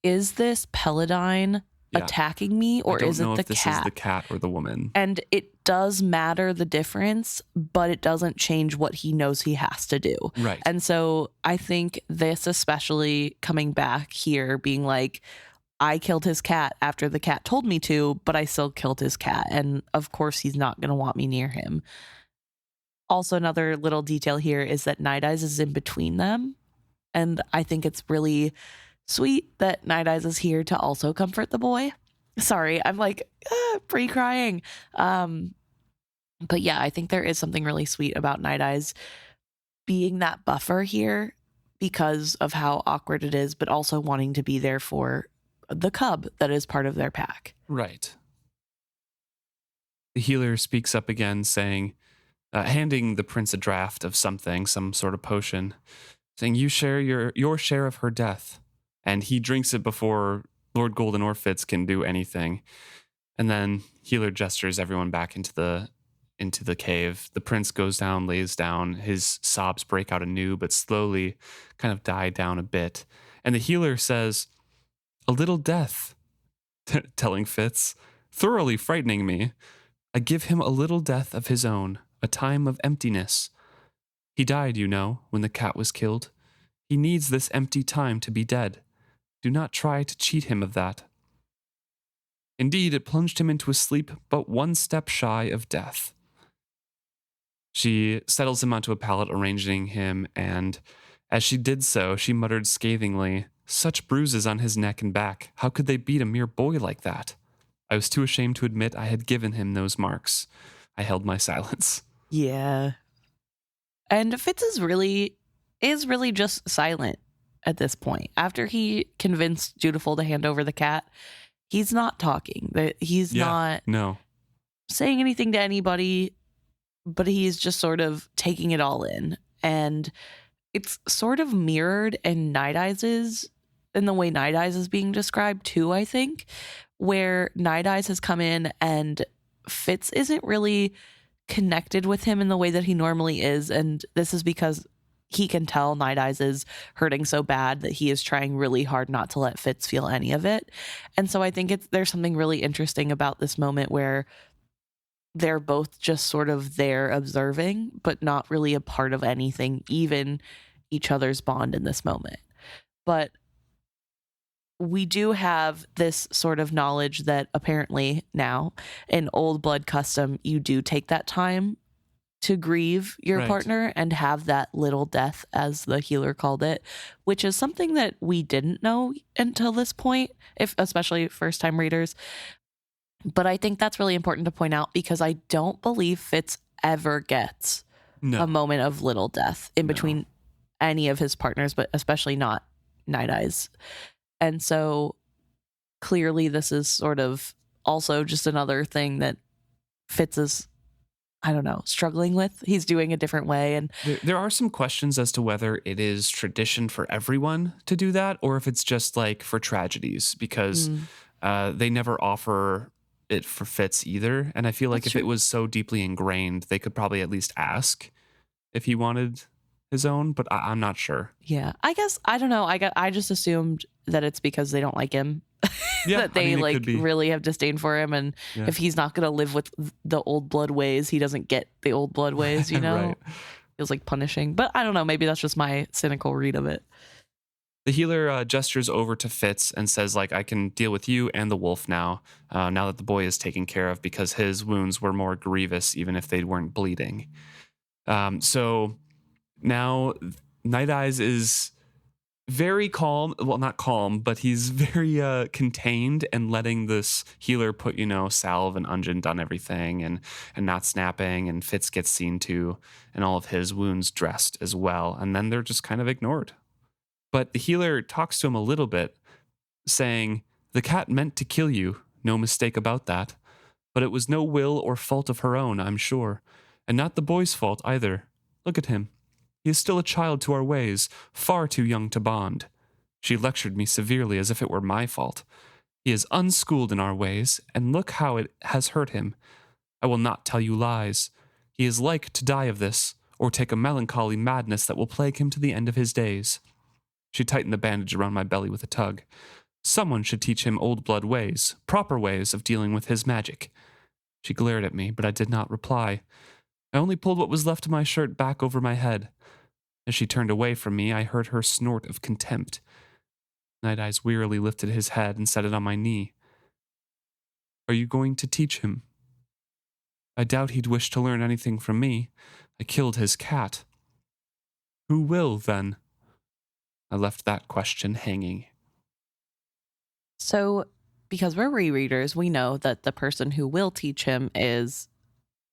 is this Peladine attacking me, or is it the cat? This is the cat or the woman. And it does matter the difference, but it doesn't change what he knows he has to do. Right. And so I think this, especially coming back here, being like, I killed his cat after the cat told me to, but I still killed his cat. And of course, he's not going to want me near him. Also, another little detail here is that Nighteyes is in between them. And I think it's really sweet that Nighteyes is here to also comfort the boy. Sorry, I'm like pre-crying. But yeah, I think there is something really sweet about Nighteyes being that buffer here because of how awkward it is, but also wanting to be there for the cub that is part of their pack. Right. The healer speaks up again, saying, handing the prince a draft of something, some sort of potion, saying, "You share your share of her death." And he drinks it before Lord Golden or Fitz can do anything. And then healer gestures everyone back into the cave. The prince goes down, lays down. His sobs break out anew, but slowly kind of die down a bit. And the healer says, "A little death," telling Fitz, thoroughly frightening me. "I give him a little death of his own, a time of emptiness. He died, you know, when the cat was killed. He needs this empty time to be dead. Do not try to cheat him of that." Indeed, it plunged him into a sleep but one step shy of death. She settles him onto a pallet, arranging him, and as she did so, she muttered scathingly, Such bruises on his neck and back. How could they beat a mere boy like that? I was too ashamed to admit I had given him those marks. I held my silence. Yeah. And Fitz is really just silent at this point. After he convinced Dutiful to hand over the cat, he's not talking. He's not saying anything to anybody, but he's just sort of taking it all in. And it's sort of mirrored in in the way Nighteyes is being described too, I think, where Nighteyes has come in and Fitz isn't really connected with him in the way that he normally is. And this is because he can tell Nighteyes is hurting so bad that he is trying really hard not to let Fitz feel any of it. And so I think there's something really interesting about this moment where they're both just sort of there observing, but not really a part of anything, even each other's bond in this moment. But we do have this sort of knowledge that apparently now in old blood custom, you do take that time to grieve your partner and have that little death, as the healer called it, which is something that we didn't know until this point, especially first time readers. But I think that's really important to point out because I don't believe Fitz ever gets a moment of little death in between any of his partners, but especially not Nighteyes. And so clearly this is sort of also just another thing that Fitz is, I don't know, struggling with. He's doing a different way. And there are some questions as to whether it is tradition for everyone to do that or if it's just like for tragedies, because they never offer it for Fitz either. And I feel like if it was so deeply ingrained, they could probably at least ask if he wanted his own, but I'm not sure. Yeah, I guess, I don't know. I just assumed that it's because they don't like him. That they really have disdain for him, and if he's not going to live with the old blood ways, he doesn't get the old blood ways, you know? Right. Feels like punishing. But I don't know, maybe that's just my cynical read of it. The healer gestures over to Fitz and says, like, I can deal with you and the wolf now that the boy is taken care of, because his wounds were more grievous even if they weren't bleeding. So now Nighteyes is very calm. Well, not calm, but he's very contained and letting this healer put, salve and unguent on everything and not snapping. And Fitz gets seen to and all of his wounds dressed as well. And then they're just kind of ignored. But the healer talks to him a little bit, saying, the cat meant to kill you, no mistake about that. But it was no will or fault of her own, I'm sure. And not the boy's fault either. Look at him. He is still a child to our ways, far too young to bond. She lectured me severely as if it were my fault. He is unschooled in our ways, and look how it has hurt him. I will not tell you lies. He is like to die of this, or take a melancholy madness that will plague him to the end of his days. She tightened the bandage around my belly with a tug. Someone should teach him old blood ways, proper ways of dealing with his magic. She glared at me, but I did not reply. I only pulled what was left of my shirt back over my head. As she turned away from me, I heard her snort of contempt. Nighteyes wearily lifted his head and set it on my knee. Are you going to teach him? I doubt he'd wish to learn anything from me. I killed his cat. Who will, then? I left that question hanging. So, because we're rereaders, we know that the person who will teach him is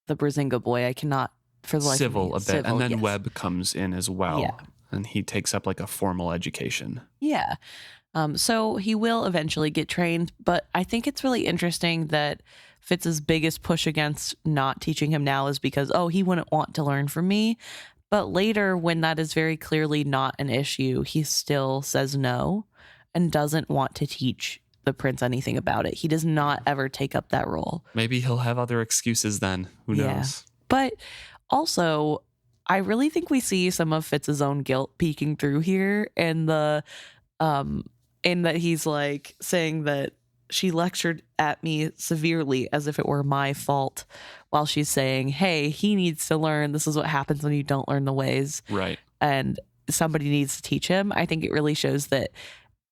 the Brazinga boy. I cannot, for the life Civil of me, a bit, Civil, and then yes. Webb comes in as well, and he takes up like a formal education. Yeah. So he will eventually get trained, but I think it's really interesting that Fitz's biggest push against not teaching him now is because, he wouldn't want to learn from me. But later, when that is very clearly not an issue, he still says no and doesn't want to teach the prince anything about it. He does not ever take up that role. Maybe he'll have other excuses then. Who knows? But also, I really think we see some of Fitz's own guilt peeking through here, and in that he's like saying that she lectured at me severely as if it were my fault, while she's saying, hey, he needs to learn. This is what happens when you don't learn the ways. Right. And somebody needs to teach him. I think it really shows that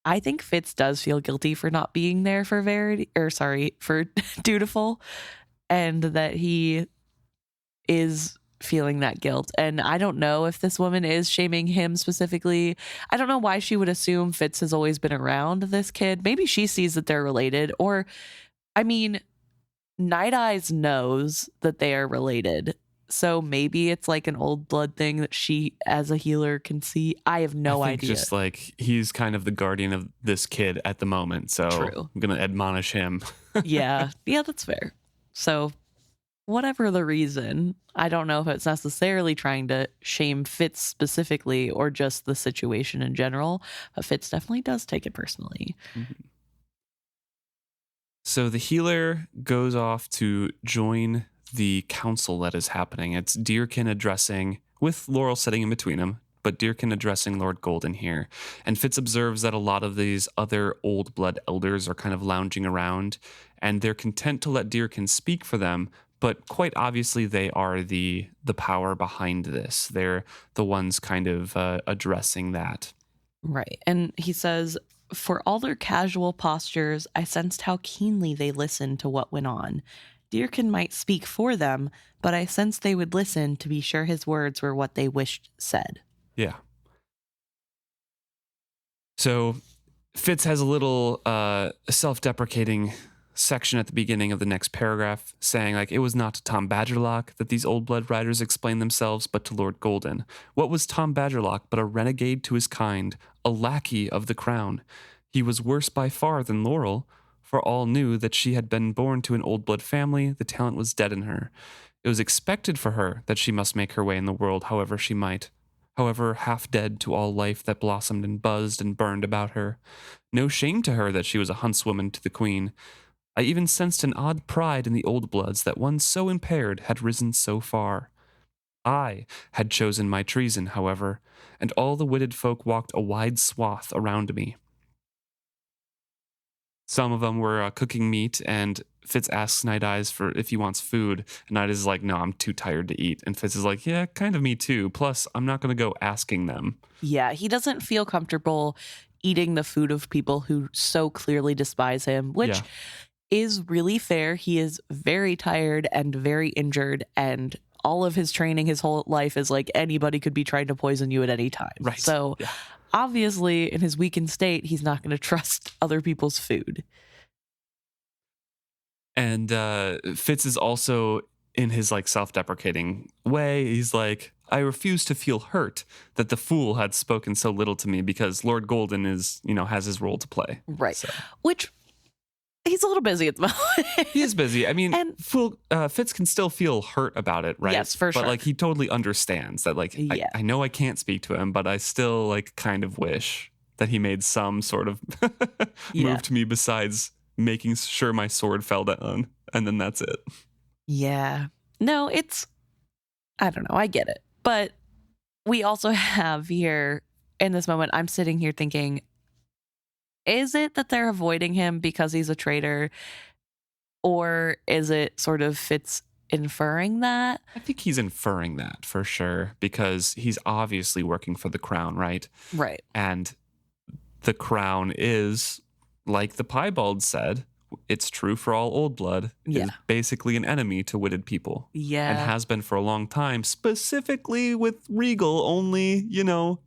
I think Fitz does feel guilty for not being there for for Dutiful, and that he is feeling that guilt. And I don't know if this woman is shaming him specifically. I don't know why she would assume Fitz has always been around this kid. Maybe she sees that they're related. Or, I mean, Nighteyes knows that they are related. So maybe it's like an old blood thing that she, as a healer, can see. I have no idea. Just like he's kind of the guardian of this kid at the moment. So True. I'm going to admonish him. Yeah, that's fair. So whatever the reason, I don't know if it's necessarily trying to shame Fitz specifically or just the situation in general, but Fitz definitely does take it personally. Mm-hmm. So the healer goes off to join the council that is happening. It's Deerkin addressing, with Laurel sitting in between them, but Deerkin addressing Lord Golden here. And Fitz observes that a lot of these other old blood elders are kind of lounging around, and they're content to let Deerkin speak for them, but quite obviously they are the power behind this. They're the ones kind of addressing that. Right. And he says, for all their casual postures, I sensed how keenly they listened to what went on. Deerkin might speak for them, but I sensed they would listen to be sure his words were what they wished said. Yeah. So Fitz has a little self-deprecating section at the beginning of the next paragraph saying, like, it was not to Tom Badgerlock that these old blood riders explained themselves, but to Lord Golden. What was Tom Badgerlock but a renegade to his kind, a lackey of the crown? He was worse by far than Laurel, for all knew that she had been born to an old blood family, the talent was dead in her. It was expected for her that she must make her way in the world however she might, however half dead to all life that blossomed and buzzed and burned about her. No shame to her that she was a huntswoman to the queen. I even sensed an odd pride in the old bloods that one so impaired had risen so far. I had chosen my treason, however, and all the witted folk walked a wide swath around me. Some of them were cooking meat, and Fitz asks Nighteyes for if he wants food, and Nighteyes is like, no, I'm too tired to eat. And Fitz is like, yeah, kind of me too. Plus, I'm not going to go asking them. Yeah, he doesn't feel comfortable eating the food of people who so clearly despise him, which is really fair. He is very tired and very injured, and all of his training his whole life is like anybody could be trying to poison you at any time. Right. So obviously, in his weakened state, he's not going to trust other people's food. And Fitz is also in his like self-deprecating way. He's like, I refuse to feel hurt that the fool had spoken so little to me because Lord Golden is, has his role to play. Right. So. Which he's a little busy at the moment. He is busy. I mean, Fitz can still feel hurt about it, right? Yes, for sure. But like he totally understands that. Like, I know I can't speak to him, but I still like kind of wish that he made some sort of move to me besides making sure my sword fell down, and then that's it. Yeah. No, I don't know. I get it. But we also have here, in this moment, I'm sitting here thinking, is it that they're avoiding him because he's a traitor? Or is it sort of Fitz inferring that? I think he's inferring that for sure, because he's obviously working for the crown, right? Right. And the crown is, like the piebald said, it's true for all old blood, is basically an enemy to witted people. Yeah. And has been for a long time, specifically with Regal only,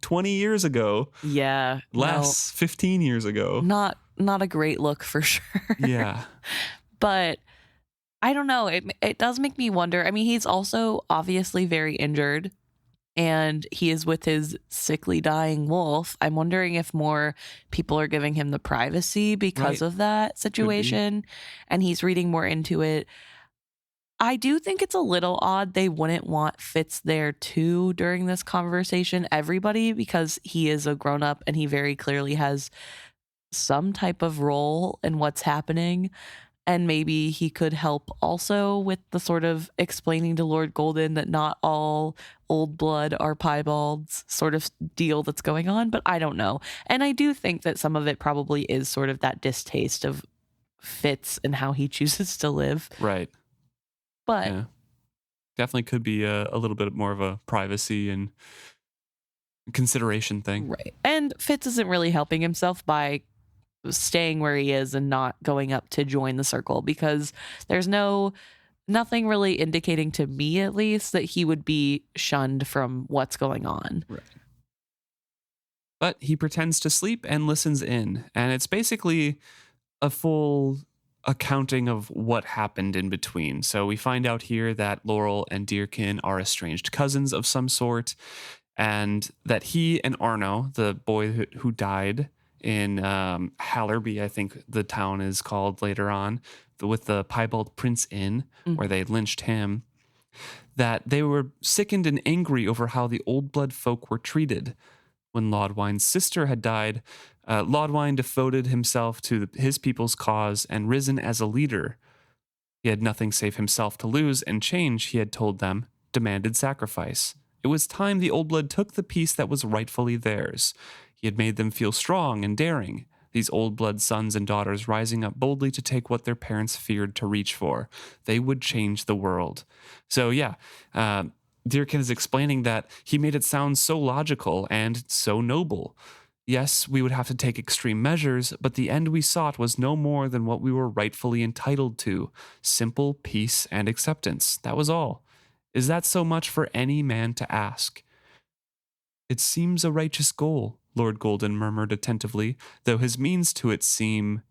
20 years ago. Yeah. 15 years ago. Not a great look for sure. Yeah. But I don't know. It does make me wonder. I mean, he's also obviously very injured, and he is with his sickly dying wolf. I'm wondering if more people are giving him the privacy because of that situation, and he's reading more into it. I do think it's a little odd they wouldn't want Fitz there too during this conversation, everybody, because he is a grown-up and he very clearly has some type of role in what's happening. And maybe he could help also with the sort of explaining to Lord Golden that not all old blood are piebalds sort of deal that's going on. But I don't know. And I do think that some of it probably is sort of that distaste of Fitz and how he chooses to live. Right. But definitely could be a little bit more of a privacy and consideration thing. Right. And Fitz isn't really helping himself by staying where he is and not going up to join the circle, because there's no nothing really indicating to me, at least, that he would be shunned from what's going on. Right. But he pretends to sleep and listens in. And it's basically a full accounting of what happened in between. So we find out here that Laurel and Deerkin are estranged cousins of some sort, and that he and Arno, the boy who died in Hallerby, I think the town is called later on, with the piebald Prince Inn, where they lynched him, that they were sickened and angry over how the old blood folk were treated. When Laudwine's sister had died, Laudwine devoted himself to his people's cause and risen as a leader. He had nothing save himself to lose, and change, he had told them, demanded sacrifice. It was time the old blood took the peace that was rightfully theirs. He had made them feel strong and daring, these old blood sons and daughters rising up boldly to take what their parents feared to reach for. They would change the world. So yeah, Deerkin is explaining that he made it sound so logical and so noble. Yes, we would have to take extreme measures, but the end we sought was no more than what we were rightfully entitled to: simple peace and acceptance. That was all. Is that so much for any man to ask? It seems a righteous goal, Lord Golden murmured attentively, though his means to it seem...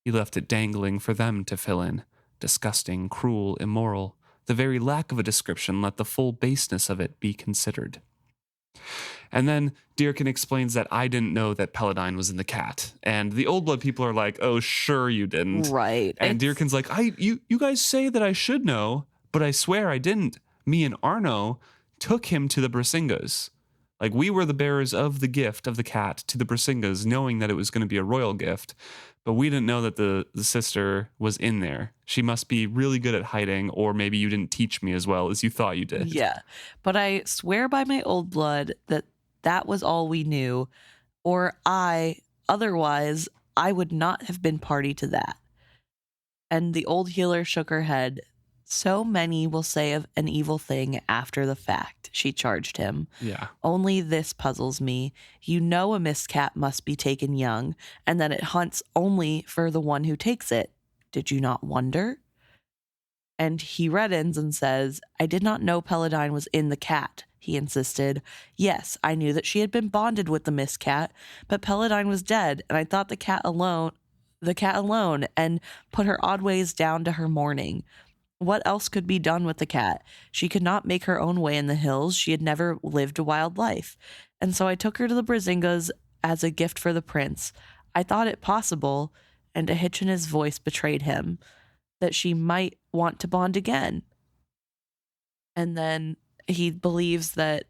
He left it dangling for them to fill in. Disgusting, cruel, immoral. The very lack of a description let the full baseness of it be considered. And then Deerkin explains that I didn't know that Peladine was in the cat. And the old blood people are like, oh, sure you didn't. Right. And Deerkin's like, you guys say that I should know, but I swear I didn't. Me and Arno took him to the Brisingas. Like, we were the bearers of the gift of the cat to the Brisingas, knowing that it was going to be a royal gift. But we didn't know that the sister was in there. She must be really good at hiding, or maybe you didn't teach me as well as you thought you did. Yeah. But I swear by my old blood that that was all we knew, or otherwise, I would not have been party to that. And the old healer shook her head. So many will say of an evil thing after the fact, she charged him. Yeah. Only this puzzles me. You know a miscat must be taken young, and that it hunts only for the one who takes it. Did you not wonder? And he reddens and says, I did not know Peladine was in the cat, he insisted. Yes, I knew that she had been bonded with the miscat, but Peladine was dead, and I thought the cat alone, and put her odd ways down to her mourning. What else could be done with the cat? She could not make her own way in the hills. She had never lived a wild life. And so I took her to the Brisingas as a gift for the prince. I thought it possible, and a hitch in his voice betrayed him, that she might want to bond again. And then he believes that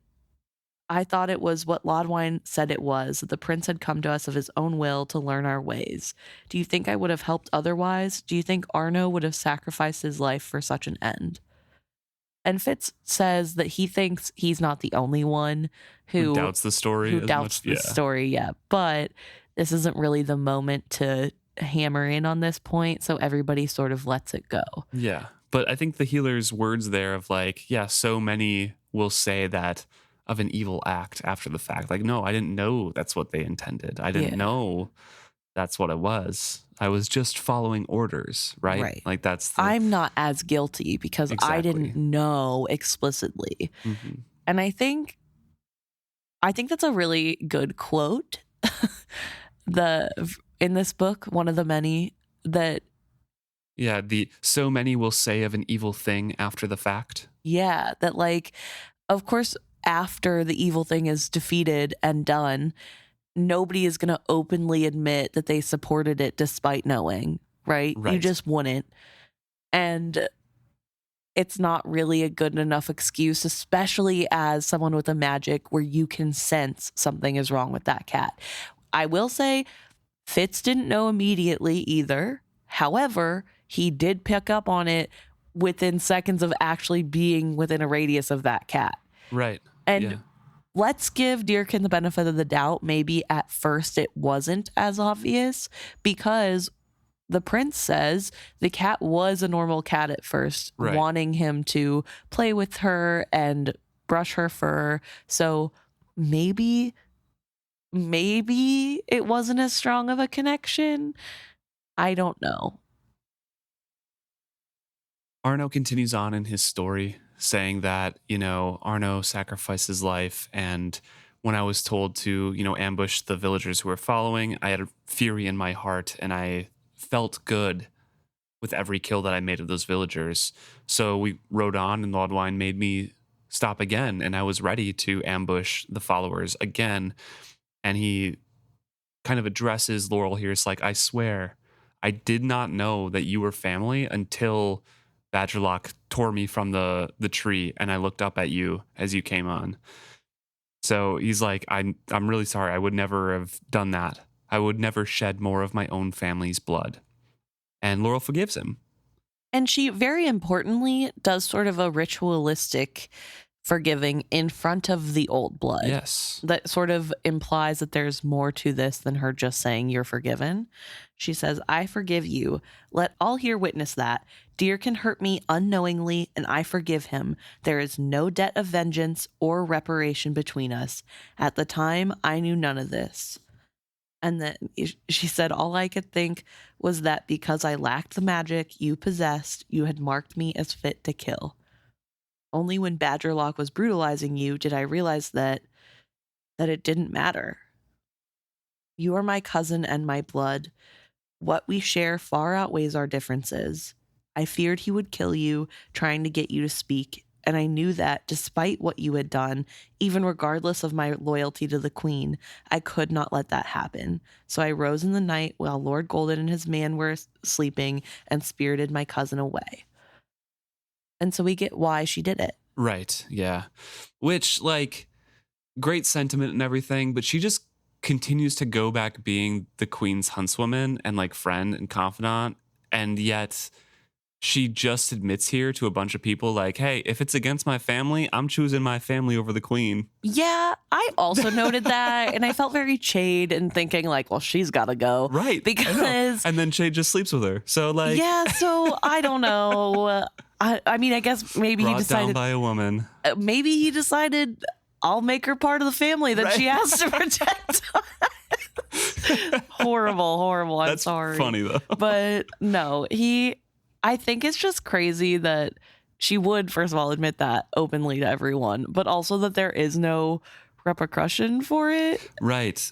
I thought it was what Laudwine said it was, that the prince had come to us of his own will to learn our ways. Do you think I would have helped otherwise? Do you think Arno would have sacrificed his life for such an end? And Fitz says that he thinks he's not the only one who doubts the story. Story, yeah. But this isn't really the moment to hammer in on this point, so everybody sort of lets it go. Yeah. But I think the healer's words there of like, yeah, so many will say that of an evil act after the fact. Like, no, I didn't know that's what they intended. I didn't know that's what it was. I was just following orders, right? Like I'm not as guilty because I didn't know explicitly. Mm-hmm. And I think that's a really good quote. In this book, one of the many that so many will say of an evil thing after the fact. Yeah, that like, of course, after the evil thing is defeated and done, nobody is going to openly admit that they supported it despite knowing, right? You just wouldn't. And it's not really a good enough excuse, especially as someone with a magic where you can sense something is wrong with that cat. I will say Fitz didn't know immediately either. However, he did pick up on it within seconds of actually being within a radius of that cat. Right. And let's give Deerkin the benefit of the doubt. Maybe at first it wasn't as obvious because the prince says the cat was a normal cat at first, wanting him to play with her and brush her fur. So maybe it wasn't as strong of a connection. I don't know. Arno continues on in his story, saying that, Arno sacrificed his life. And when I was told to, ambush the villagers who were following, I had a fury in my heart and I felt good with every kill that I made of those villagers. So we rode on and Lodwine made me stop again. And I was ready to ambush the followers again. And he kind of addresses Laurel here. It's like, I swear, I did not know that you were family until Badgerlock tore me from the tree and I looked up at you as you came on. So he's like, I'm really sorry. I would never have done that. I would never shed more of my own family's blood. And Laurel forgives him. And she, very importantly, does sort of a ritualistic forgiving in front of the old blood. Yes. That sort of implies that there's more to this than her just saying you're forgiven. She says, I forgive you. Let all here witness that. Deer can hurt me unknowingly, and I forgive him. There is no debt of vengeance or reparation between us. At the time, I knew none of this. And then she said, all I could think was that because I lacked the magic you possessed, you had marked me as fit to kill. Only when Badgerlock was brutalizing you did I realize that it didn't matter. You are my cousin and my blood. What we share far outweighs our differences. I feared he would kill you, trying to get you to speak, and I knew that, despite what you had done, even regardless of my loyalty to the Queen, I could not let that happen. So I rose in the night while Lord Golden and his man were sleeping and spirited my cousin away. And so we get why she did it. Right, yeah. Which, great sentiment and everything, but she just continues to go back being the Queen's huntswoman and, friend and confidant, and yet she just admits here to a bunch of people, hey, if it's against my family, I'm choosing my family over the Queen. Yeah, I also noted that, and I felt very Chade and thinking, well, she's got to go. Right. Because... And then Chade just sleeps with her. So, Yeah, so I don't know. I mean, I guess maybe he decided... down by a woman. Maybe he decided, I'll make her part of the family that she has to protect. Horrible. I'm sorry. That's funny, though. But no, I think it's just crazy that she would, first of all, admit that openly to everyone, but also that there is no repercussion for it. Right.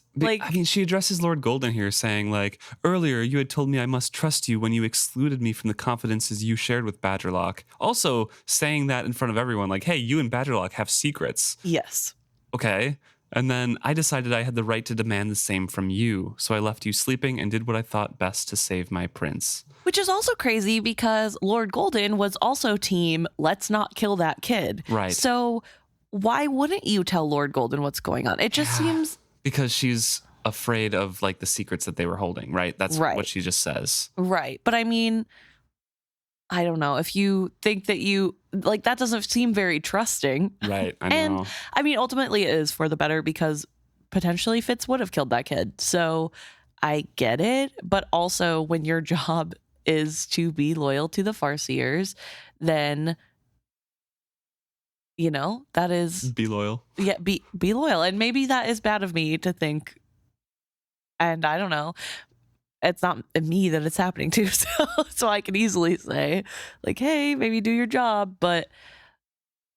She addresses Lord Golden here saying, earlier you had told me I must trust you when you excluded me from the confidences you shared with Badgerlock. Also saying that in front of everyone, hey, you and Badgerlock have secrets. Yes. Okay. And then I decided I had the right to demand the same from you. So I left you sleeping and did what I thought best to save my prince. Which is also crazy because Lord Golden was also team, let's not kill that kid. Right. So why wouldn't you tell Lord Golden what's going on? It just seems... Because she's afraid of the secrets that they were holding, right? That's right. What she just says. Right. But I mean, I don't know. If you think that you... that doesn't seem very trusting. Right. I know. And I mean, ultimately it is for the better because potentially Fitz would have killed that kid. So I get it. But also when your job is to be loyal to the Farseers, then, that is... Be loyal. Yeah, be loyal. And maybe that is bad of me to think. And I don't know. It's not me that it's happening to. So I can easily say, hey, maybe do your job. But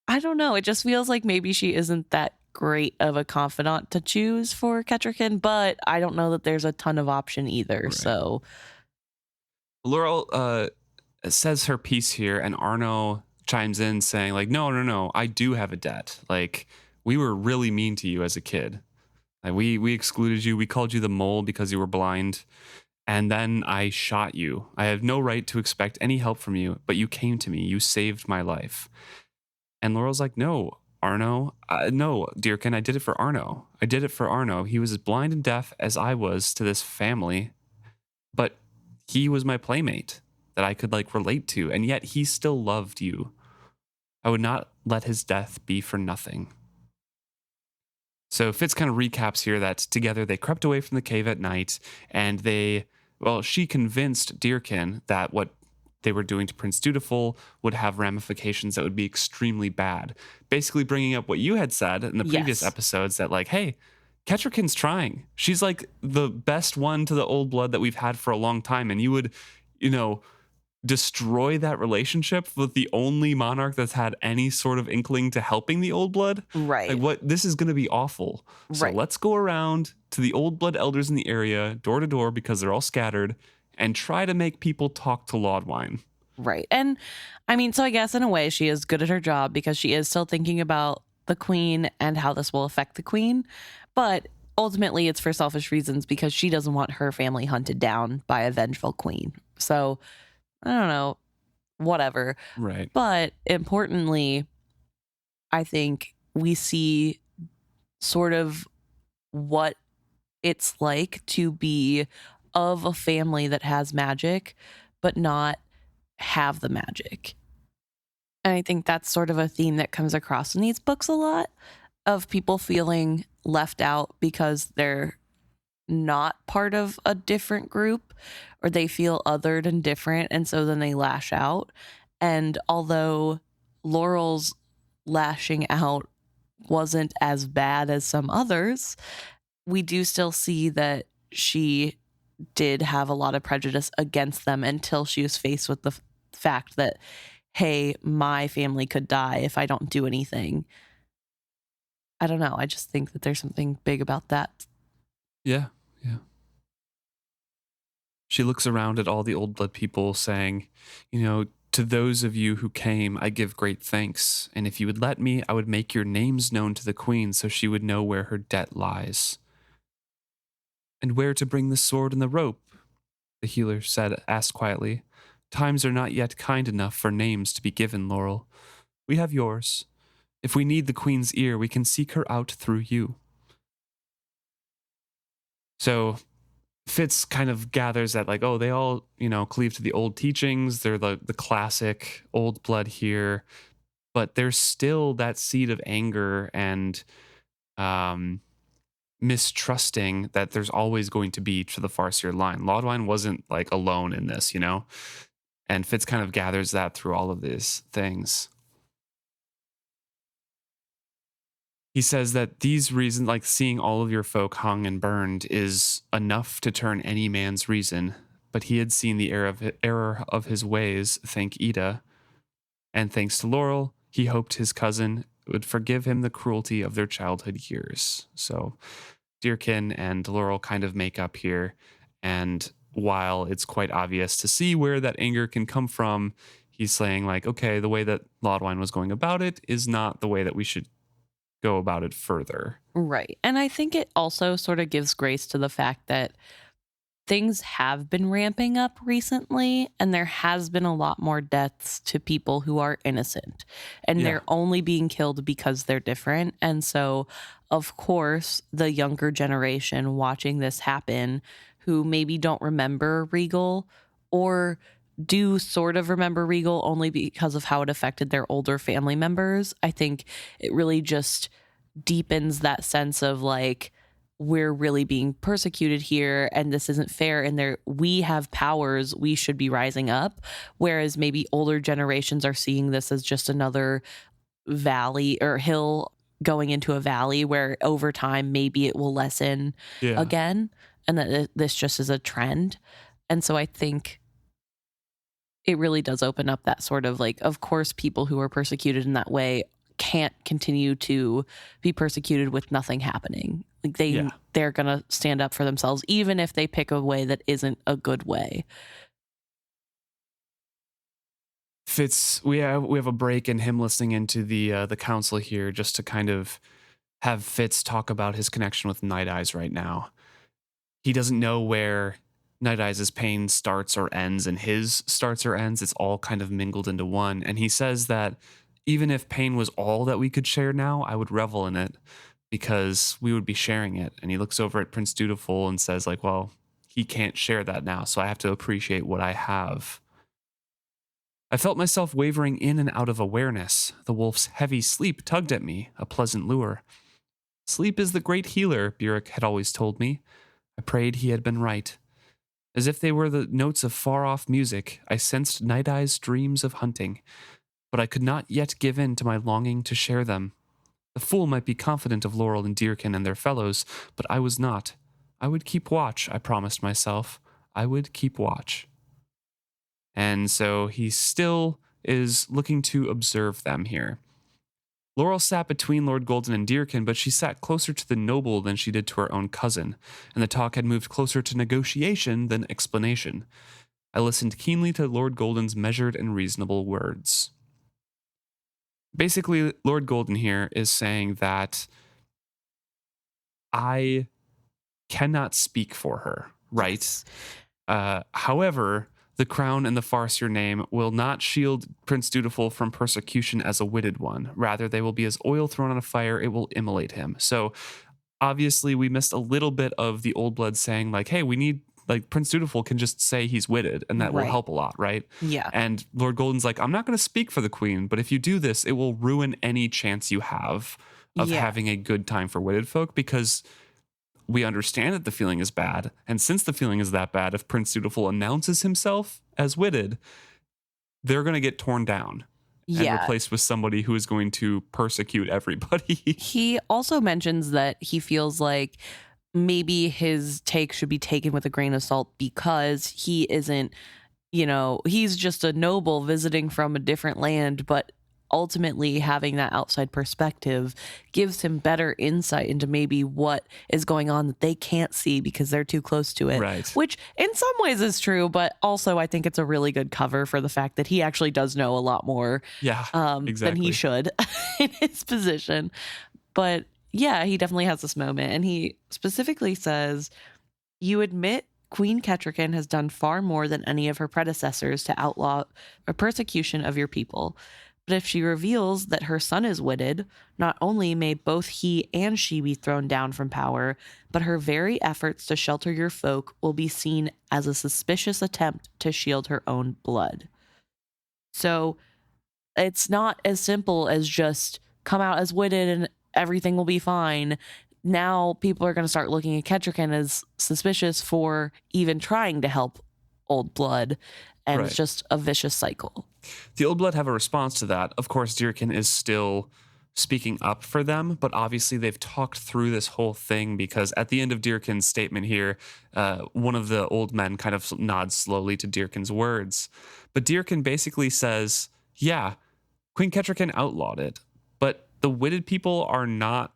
I don't know. It just feels like maybe she isn't that great of a confidant to choose for Kettricken. But I don't know that there's a ton of option either. Right. So... Laurel says her piece here, and Arno chimes in saying, no, I do have a debt. We were really mean to you as a kid. We excluded you. We called you the mole because you were blind. And then I shot you. I have no right to expect any help from you, but you came to me. You saved my life. And Laurel's like, no, Arno. No, Deerkin, I did it for Arno. I did it for Arno. He was as blind and deaf as I was to this family. But he was my playmate that I could relate to, and yet he still loved you. I would not let his death be for nothing. So Fitz kind of recaps here that together they crept away from the cave at night, and she convinced Deerkin that what they were doing to Prince Dutiful would have ramifications that would be extremely bad. Basically bringing up what you had said in the previous episodes that hey, Kettricken's trying. She's the best one to the old blood that we've had for a long time. And you would, destroy that relationship with the only monarch that's had any sort of inkling to helping the old blood. Like, Right. what, this is going to be awful. So Right. let's go around to the old blood elders in the area, door to door, because they're all scattered, and try to make people talk to Lodwine. Right. And I mean, so I guess in a way she is good at her job because she is still thinking about the queen and how this will affect the queen. But ultimately it's for selfish reasons because she doesn't want her family hunted down by a vengeful queen. So I don't know, whatever. Right. But importantly, I think we see sort of what it's like to be of a family that has magic, but not have the magic. And I think that's sort of a theme that comes across in these books a lot, of people feeling left out because they're not part of a different group, or they feel othered and different, and so then they lash out. And although Laurel's lashing out wasn't as bad as some others, we do still see that she did have a lot of prejudice against them until she was faced with the fact that, hey, my family could die if I don't do anything. I don't know. I just think that there's something big about that. Yeah. Yeah. She looks around at all the old blood people saying, you know, to those of you who came, I give great thanks. And if you would let me, I would make your names known to the queen so she would know where her debt lies. And where to bring the sword and the rope? The healer asked quietly. Times are not yet kind enough for names to be given, Laurel. We have yours. If we need the queen's ear, we can seek her out through you. So Fitz kind of gathers that, like, oh, they all, you know, cleave to the old teachings. They're the classic old blood here. But there's still that seed of anger and mistrusting that there's always going to be to the Farseer line. Lodwine wasn't like alone in this, you know? And Fitz kind of gathers that through all of these things. He says that these reasons, like seeing all of your folk hung and burned, is enough to turn any man's reason. But he had seen the error of his ways, thank Ida. And thanks to Laurel, he hoped his cousin would forgive him the cruelty of their childhood years. So Deerkin and Laurel kind of make up here. And while it's quite obvious to see where that anger can come from, he's saying, like, okay, the way that Lodwine was going about it is not the way that we should go about it further. Right. And I think it also sort of gives grace to the fact that things have been ramping up recently, and there has been a lot more deaths to people who are innocent, and they're only being killed because they're different. And so, of course, the younger generation watching this happen, who maybe don't remember Regal, or do sort of remember Regal only because of how it affected their older family members, I think it really just deepens that sense of, like, we're really being persecuted here and this isn't fair, and we have powers, we should be rising up. Whereas maybe older generations are seeing this as just another valley or hill going into a valley where over time maybe it will lessen again, and that this just is a trend. And so I think it really does open up that sort of, like, of course people who are persecuted in that way can't continue to be persecuted with nothing happening. Like, they're gonna stand up for themselves, even if they pick a way that isn't a good way. Fitz, we have a break in him listening into the council here, just to kind of have Fitz talk about his connection with Nighteyes right now. He doesn't know where Nighteyes' pain starts or ends and his starts or ends. It's all kind of mingled into one. And he says that even if pain was all that we could share now, I would revel in it because we would be sharing it. And he looks over at Prince Dutiful and says, like, well, he can't share that now, so I have to appreciate what I have. I felt myself wavering in and out of awareness. The wolf's heavy sleep tugged at me, a pleasant lure. Sleep is the great healer, Burek had always told me. I prayed he had been right. As if they were the notes of far-off music, I sensed Nighteyes' dreams of hunting, but I could not yet give in to my longing to share them. The fool might be confident of Laurel and Deerkin and their fellows, but I was not. I would keep watch, I promised myself. I would keep watch. And so he still is looking to observe them here. Laurel sat between Lord Golden and Deerkin, but she sat closer to the noble than she did to her own cousin, and the talk had moved closer to negotiation than explanation. I listened keenly to Lord Golden's measured and reasonable words. Basically, Lord Golden here is saying that I cannot speak for her, right? Yes. However, the crown and the Farseer name will not shield Prince Dutiful from persecution as a witted one. Rather, they will be as oil thrown on a fire, it will immolate him. So obviously we missed a little bit of the old blood saying like, hey, we need, like, Prince Dutiful can just say he's witted and that will Right. help a lot, right? Yeah. And Lord Golden's like, I'm not going to speak for the queen, but if you do this, it will ruin any chance you have of Yeah. having a good time for witted folk, because we understand that the feeling is bad. And since the feeling is that bad, if Prince Dutiful announces himself as witted, they're going to get torn down and Yeah. replaced with somebody who is going to persecute everybody. He also mentions that he feels like maybe his take should be taken with a grain of salt because he isn't, he's just a noble visiting from a different land, but ultimately having that outside perspective gives him better insight into maybe what is going on that they can't see because they're too close to it. Right. Which in some ways is true, but also I think it's a really good cover for the fact that he actually does know a lot more Yeah, than exactly. he should in his position. But yeah, he definitely has this moment. And he specifically says, you admit Queen Kettricken has done far more than any of her predecessors to outlaw a persecution of your people. But if she reveals that her son is witted, not only may both he and she be thrown down from power, but her very efforts to shelter your folk will be seen as a suspicious attempt to shield her own blood. So it's not as simple as just come out as witted and everything will be fine. Now people are going to start looking at Kettricken as suspicious for even trying to help old blood. And Right. it's just a vicious cycle. The old blood have a response to that. Of course, Deerkin is still speaking up for them, but obviously they've talked through this whole thing, because at the end of Deerkin's statement here, one of the old men kind of nods slowly to Deerkin's words. But Deerkin basically says, yeah, Queen Kettricken outlawed it, but the witted people are not,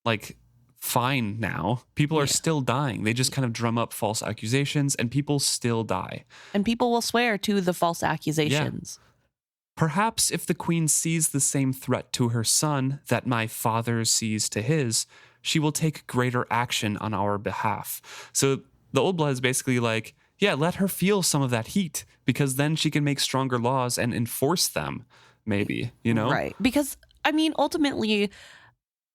like, fine now. People are Yeah. still dying. They just kind of drum up false accusations and people still die. And people will swear to the false accusations. Perhaps if the queen sees the same threat to her son that my father sees to his, she will take greater action on our behalf. So the old blood is basically like, yeah, let her feel some of that heat, because then she can make stronger laws and enforce them, maybe, Right. Because, I mean, ultimately,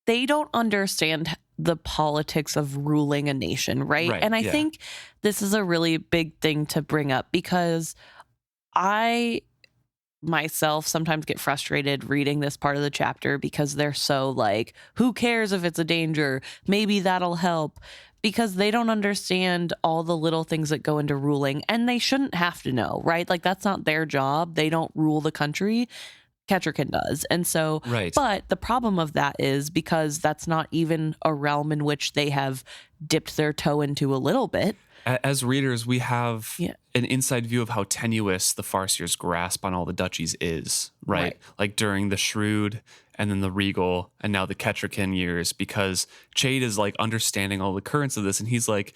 they don't understand the politics of ruling a nation, right? Right, And I yeah. think this is a really big thing to bring up, because I myself sometimes get frustrated reading this part of the chapter because they're so like, who cares if it's a danger? Maybe that'll help. Because they don't understand all the little things that go into ruling, and they shouldn't have to know, right? Like, that's not their job. They don't rule the country. Kettricken does. And so, Right. but the problem of that is because that's not even a realm in which they have dipped their toe into a little bit. As readers, we have Yeah. an inside view of how tenuous the Farseer's grasp on all the duchies is, right? Right. Like during the Shrewd and then the Regal and now the Kettricken years, because Chade is like understanding all the currents of this, and he's like,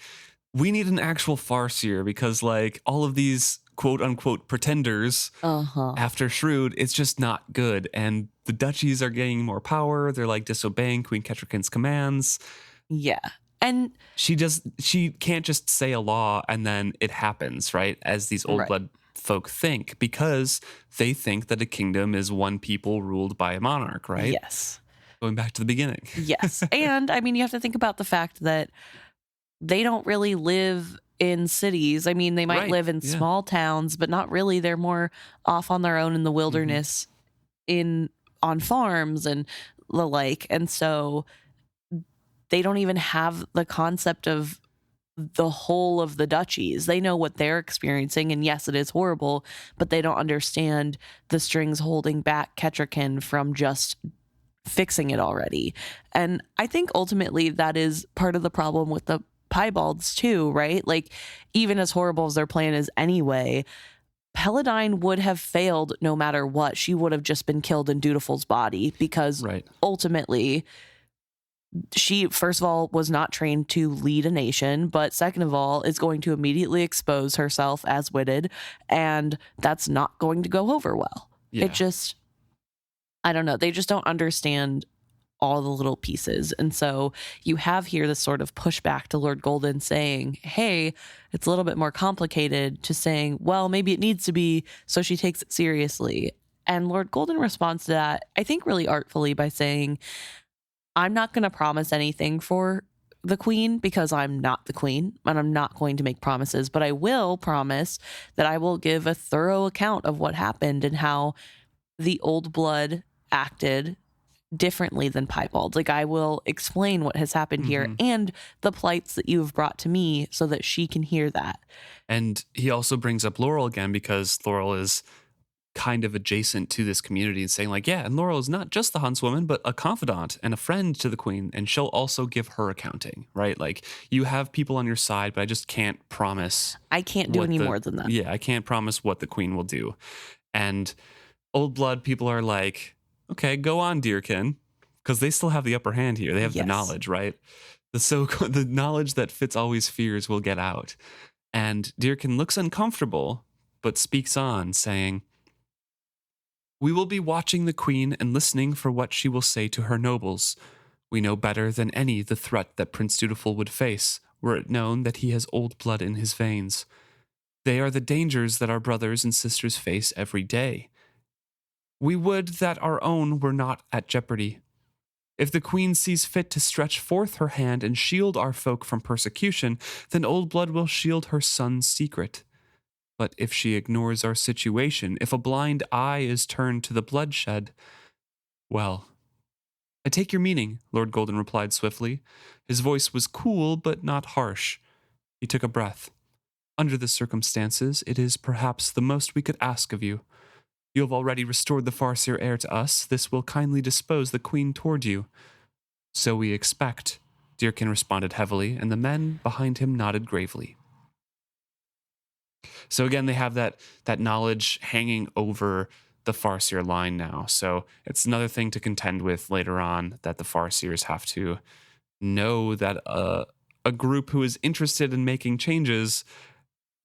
we need an actual Farseer, because like all of these quote unquote pretenders after Shrewd, it's just not good. And the duchies are gaining more power. They're like disobeying Queen Kettricken's commands. Yeah. And She can't just say a law and then it happens, right? As these old Right. blood folk think, because they think that a kingdom is one people ruled by a monarch, right? yes. Going back to the beginning. Yes. And I mean, you have to think about the fact that they don't really live in cities. I mean, they might Right, live in yeah. small towns, but not really. They're more off on their own in the wilderness, on farms and the like. And so they don't even have the concept of the whole of the duchies. They know what they're experiencing, and yes, it is horrible, but they don't understand the strings holding back Kettricken from just fixing it already. And I think ultimately that is part of the problem with the piebalds too, right? Like, even as horrible as their plan is anyway, Peladine would have failed no matter what. She would have just been killed in Dutiful's body because ultimately she, first of all, was not trained to lead a nation, but second of all, is going to immediately expose herself as witted, and that's not going to go over well. Yeah. It just, I don't know. They just don't understand all the little pieces. And so you have here this sort of pushback to Lord Golden saying, hey, it's a little bit more complicated, to saying, well, maybe it needs to be, so she takes it seriously. And Lord Golden responds to that, I think really artfully, by saying, I'm not going to promise anything for the queen because I'm not the queen and I'm not going to make promises, but I will promise that I will give a thorough account of what happened and how the old blood acted differently than piebald. Like, I will explain what has happened here and the plights that you have brought to me so that she can hear that. And he also brings up Laurel again because Laurel is kind of adjacent to this community and saying like, yeah, and Laurel is not just the huntswoman, but a confidant and a friend to the queen. And she'll also give her accounting, right? Like, you have people on your side, but I just can't promise. I can't do any more than that. Yeah, I can't promise what the queen will do. And old blood people are like, okay, go on, dearkin, because they still have the upper hand here. They have the knowledge, right? The knowledge that Fitz always fears will get out. And dearkin looks uncomfortable, but speaks on, saying, we will be watching the queen and listening for what she will say to her nobles. We know better than any the threat that Prince Dutiful would face, were it known that he has old blood in his veins. They are the dangers that our brothers and sisters face every day. We would that our own were not at jeopardy. If the queen sees fit to stretch forth her hand and shield our folk from persecution, then old blood will shield her son's secret. But if she ignores our situation, if a blind eye is turned to the bloodshed, well, I take your meaning, Lord Golden replied swiftly. His voice was cool but not harsh. He took a breath. Under the circumstances, it is perhaps the most we could ask of you. You have already restored the Farseer heir to us. This will kindly dispose the queen toward you. So we expect, Deerkin responded heavily, and the men behind him nodded gravely. So again, they have that knowledge hanging over the Farseer line now. So it's another thing to contend with later on, that the Farseers have to know that a group who is interested in making changes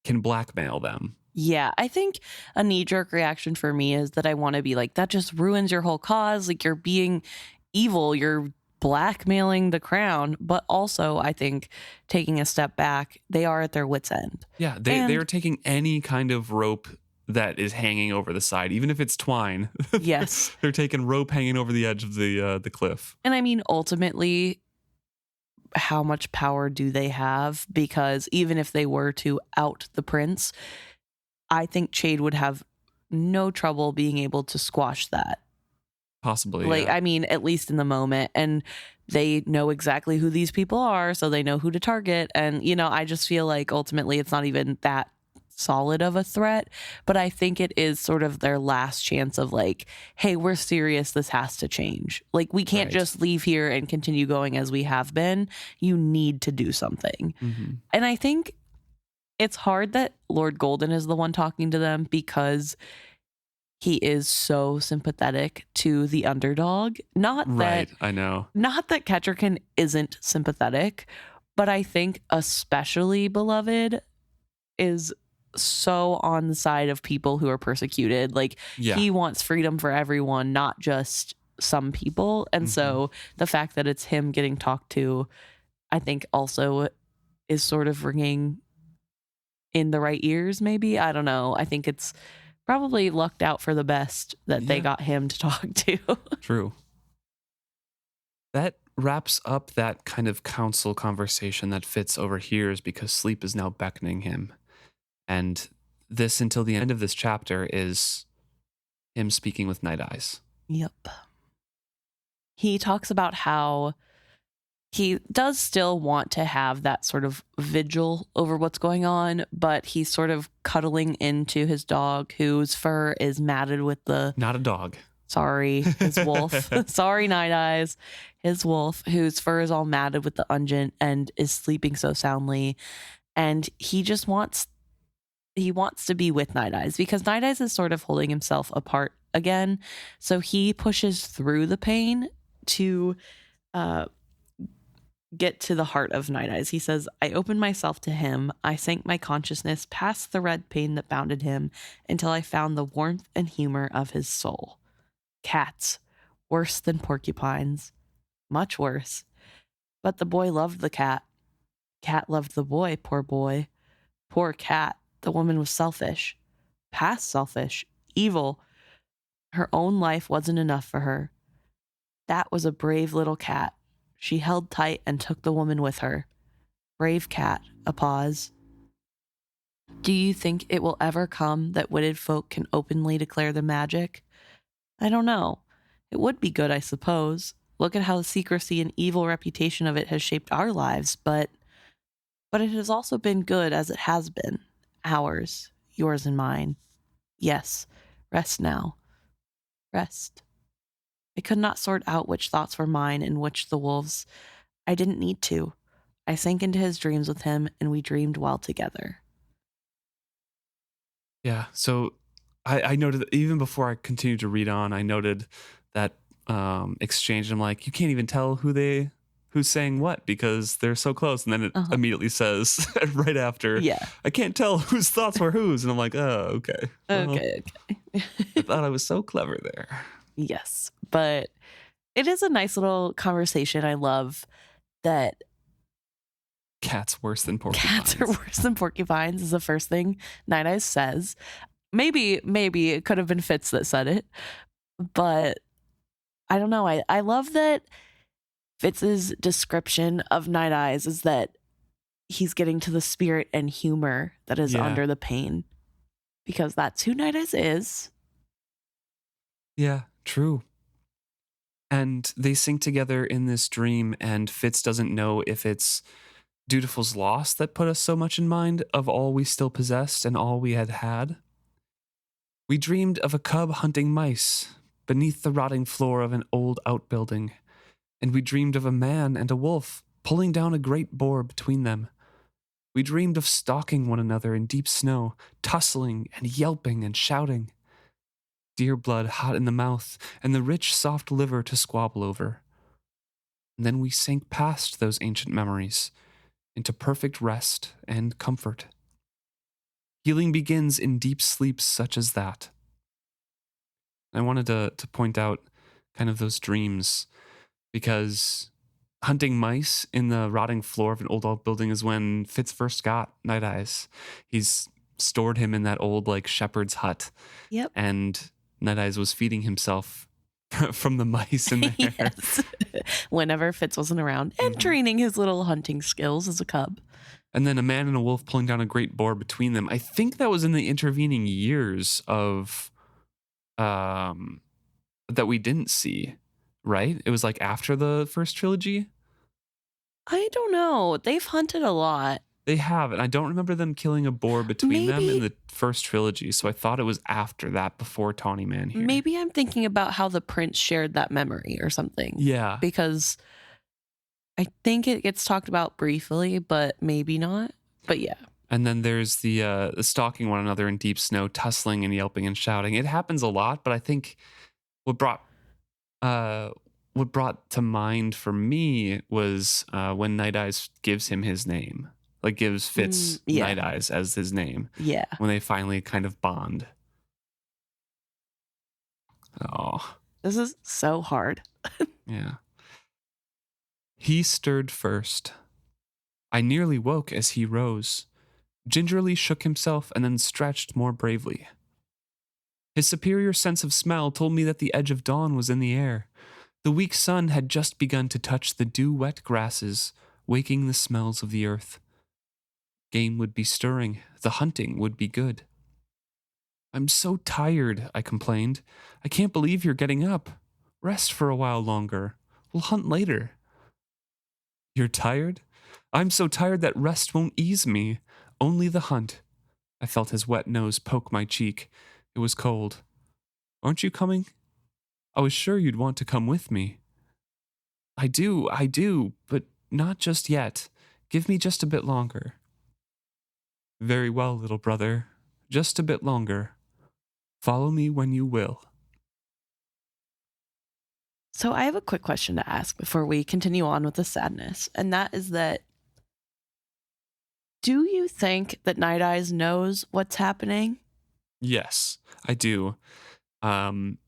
can blackmail them. Yeah, I think a knee-jerk reaction for me is that I want to be like, that just ruins your whole cause. Like, you're being evil. You're blackmailing the crown. But also, I think, taking a step back, they are at their wits' end. Yeah, they're taking any kind of rope that is hanging over the side, even if it's twine. Yes. They're taking rope hanging over the edge of the cliff. And I mean, ultimately, how much power do they have? Because even if they were to out the prince, I think Chade would have no trouble being able to squash that. Possibly. Like, yeah. I mean, at least in the moment. And they know exactly who these people are, so they know who to target. And, you know, I just feel like ultimately it's not even that solid of a threat. But I think it is sort of their last chance of like, hey, we're serious. This has to change. Like, we can't just leave here and continue going as we have been. You need to do something. Mm-hmm. And I think it's hard that Lord Golden is the one talking to them because he is so sympathetic to the underdog. Not that I know. Not that Kettrican isn't sympathetic, but I think especially Beloved is so on the side of people who are persecuted. Like, he wants freedom for everyone, not just some people. And so the fact that it's him getting talked to, I think also is sort of ringing in the right ears, maybe. I don't know. I think it's probably lucked out for the best that they got him to talk to. True. That wraps up that kind of council conversation that Fitz overhears because sleep is now beckoning him. And this, until the end of this chapter, is him speaking with Nighteyes. Yep. He talks about how he does still want to have that sort of vigil over what's going on, but he's sort of cuddling into his dog whose fur is matted with the... Not a dog. Sorry, his wolf. Sorry, Nighteyes. His wolf, whose fur is all matted with the unguent and is sleeping so soundly. And he just wants he wants to be with Nighteyes because Nighteyes is sort of holding himself apart again. So he pushes through the pain to uh, get to the heart of Nighteyes. He says, I opened myself to him. I sank my consciousness past the red pain that bounded him until I found the warmth and humor of his soul. Cats, worse than porcupines, much worse. But the boy loved the cat. Cat loved the boy, poor boy. Poor cat. The woman was selfish, past selfish, evil. Her own life wasn't enough for her. That was a brave little cat. She held tight and took the woman with her. Brave cat. A pause. Do you think it will ever come that witted folk can openly declare the magic? I don't know. It would be good, I suppose. Look at how the secrecy and evil reputation of it has shaped our lives, but it has also been good as it has been. Ours, yours and mine. Yes, rest now. Rest. I could not sort out which thoughts were mine and which the wolves. I didn't need to. I sank into his dreams with him, and we dreamed well together. Yeah, so I noted, even before I continued to read on, I noted that exchange. I'm like, you can't even tell who's saying what because they're so close. And then it immediately says right after, yeah, I can't tell whose thoughts were whose. And I'm like, oh, okay. Okay. I thought I was so clever there. Yes, but it is a nice little conversation. I love that. Cats worse than porcupines. Cats are worse than porcupines is the first thing Nighteyes says. Maybe it could have been Fitz that said it, but I don't know. I love that Fitz's description of Nighteyes is that he's getting to the spirit and humor that is under the pain, because that's who Nighteyes is. Yeah, true. And they sing together in this dream, and Fitz doesn't know if it's Dutiful's loss that put us so much in mind of all we still possessed and all we had had. We dreamed of a cub hunting mice beneath the rotting floor of an old outbuilding, and we dreamed of a man and a wolf pulling down a great boar between them. We dreamed of stalking one another in deep snow, tussling and yelping and shouting. Deer blood hot in the mouth, and the rich, soft liver to squabble over. And then we sank past those ancient memories into perfect rest and comfort. Healing begins in deep sleeps such as that. I wanted to point out kind of those dreams, because hunting mice in the rotting floor of an old outbuilding is when Fitz first got Nighteyes. He's stored him in that old like shepherd's hut. Yep. And Nighteyes was feeding himself from the mice in there. Yes. Whenever Fitz wasn't around, and training his little hunting skills as a cub. And then a man and a wolf pulling down a great boar between them. I think that was in the intervening years of that we didn't see, right? It was like after the first trilogy. I don't know. They've hunted a lot. They have, and I don't remember them killing a boar between them in the first trilogy, so I thought it was after that, before Tawny Man here. Maybe I'm thinking about how the prince shared that memory or something. Yeah. Because I think it gets talked about briefly, but maybe not. But yeah. And then there's the stalking one another in deep snow, tussling and yelping and shouting. It happens a lot, but I think what brought to mind for me was when Nighteyes gives him his name. Like gives Fitz Nighteyes as his name. Yeah. When they finally kind of bond. Oh. This is so hard. Yeah. He stirred first. I nearly woke as he rose, gingerly shook himself and then stretched more bravely. His superior sense of smell told me that the edge of dawn was in the air. The weak sun had just begun to touch the dew-wet grasses, waking the smells of the earth. Game would be stirring, the hunting would be good. I'm so tired, I complained. I can't believe you're getting up. Rest for a while longer. We'll hunt later. You're tired? I'm so tired that rest won't ease me. Only the hunt. I felt his wet nose poke my cheek. It was cold. Aren't you coming? I was sure you'd want to come with me. I do, but not just yet. Give me just a bit longer. Very well, little brother. just a bit longer. Follow me when you will. So I have a quick question to ask before we continue on with the sadness, and that is that, do you think that Nighteyes knows what's happening? Yes, I do. And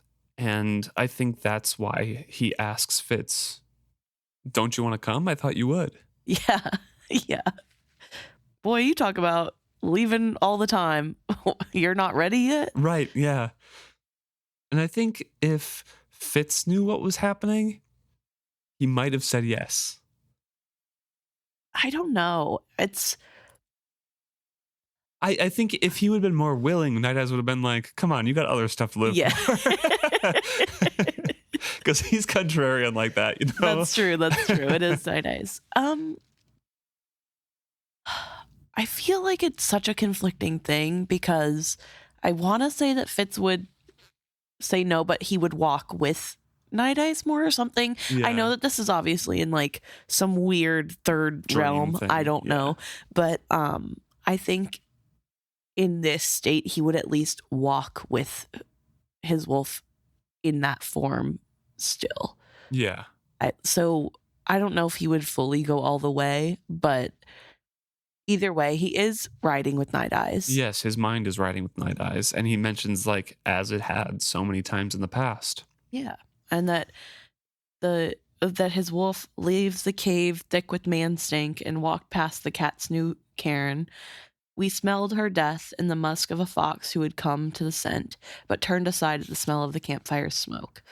I think that's why he asks Fitz, don't you want to come? I thought you would. Yeah, yeah. Boy, you talk about leaving all the time. You're not ready yet? Right, yeah. And I think if Fitz knew what was happening, he might have said yes. I don't know. I think if he would have been more willing, Nighteyes would have been like, come on, you got other stuff to live Yeah. for. Because he's contrarian like that, you know? That's true. It is Nighteyes. I feel like it's such a conflicting thing because I want to say that Fitz would say no, but he would walk with Nighteyes more or something. Yeah. I know that this is obviously in like some weird third Dream realm. thing, I don't know. But I think in this state, he would at least walk with his wolf in that form still. Yeah. So I don't know if he would fully go all the way, but either way, he is riding with Nighteyes. Yes, his mind is riding with Nighteyes, and he mentions like as it had so many times in the past. Yeah, and that his wolf leaves the cave thick with man stink and walked past the cat's new cairn. We smelled her death in the musk of a fox who had come to the scent, but turned aside at the smell of the campfire's smoke.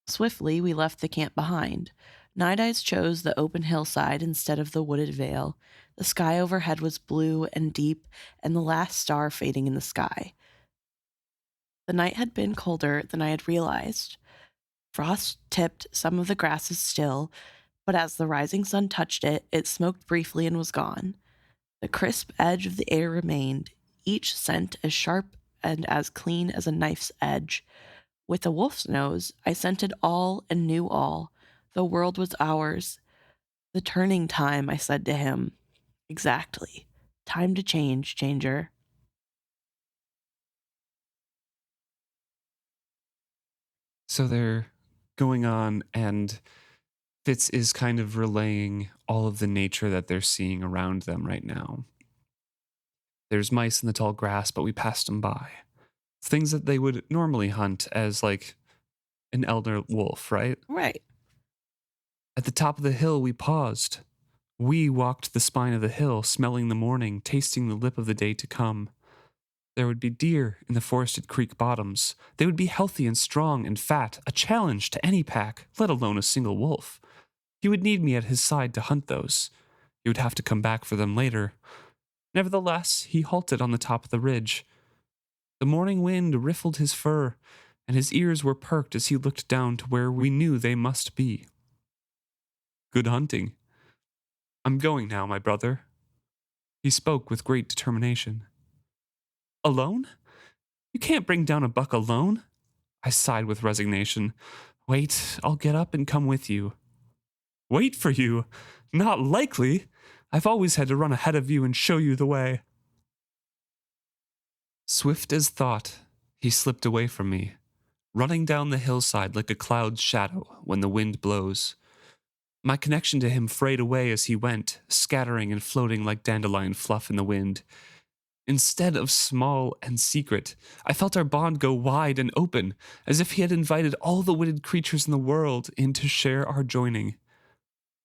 Swiftly, we left the camp behind. Nighteyes chose the open hillside instead of the wooded vale. The sky overhead was blue and deep, and the last star fading in the sky. The night had been colder than I had realized. Frost tipped some of the grasses still, but as the rising sun touched it, it smoked briefly and was gone. The crisp edge of the air remained, each scent as sharp and as clean as a knife's edge. With a wolf's nose, I scented all and knew all. The world was ours. The turning time, I said to him. Exactly. Time to change, changer. So they're going on, and Fitz is kind of relaying all of the nature that they're seeing around them right now. There's mice in the tall grass, but we passed them by. Things that they would normally hunt as like an elder wolf, right? Right. At the top of the hill, we paused. We walked the spine of the hill, smelling the morning, tasting the lip of the day to come. There would be deer in the forested creek bottoms. They would be healthy and strong and fat, a challenge to any pack, let alone a single wolf. He would need me at his side to hunt those. He would have to come back for them later. Nevertheless, he halted on the top of the ridge. The morning wind riffled his fur, and his ears were perked as he looked down to where we knew they must be. Good hunting. I'm going now, my brother. He spoke with great determination. Alone? You can't bring down a buck alone. I sighed with resignation. Wait, I'll get up and come with you. Wait for you? Not likely. I've always had to run ahead of you and show you the way. Swift as thought, he slipped away from me, running down the hillside like a cloud's shadow when the wind blows. My connection to him frayed away as he went, scattering and floating like dandelion fluff in the wind. Instead of small and secret, I felt our bond go wide and open, as if he had invited all the witted creatures in the world in to share our joining.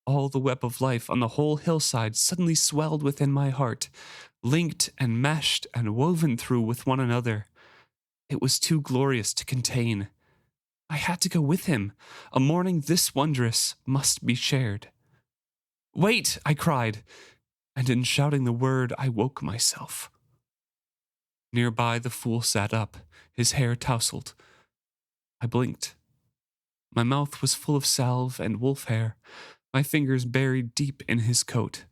All the web of life on the whole hillside suddenly swelled within my heart, linked and meshed and woven through with one another. It was too glorious to contain. I had to go with him. A morning this wondrous must be shared. Wait, I cried, and in shouting the word I woke myself. Nearby the fool sat up, his hair tousled. I blinked. My mouth was full of salve and wolf hair, my fingers buried deep in his coat.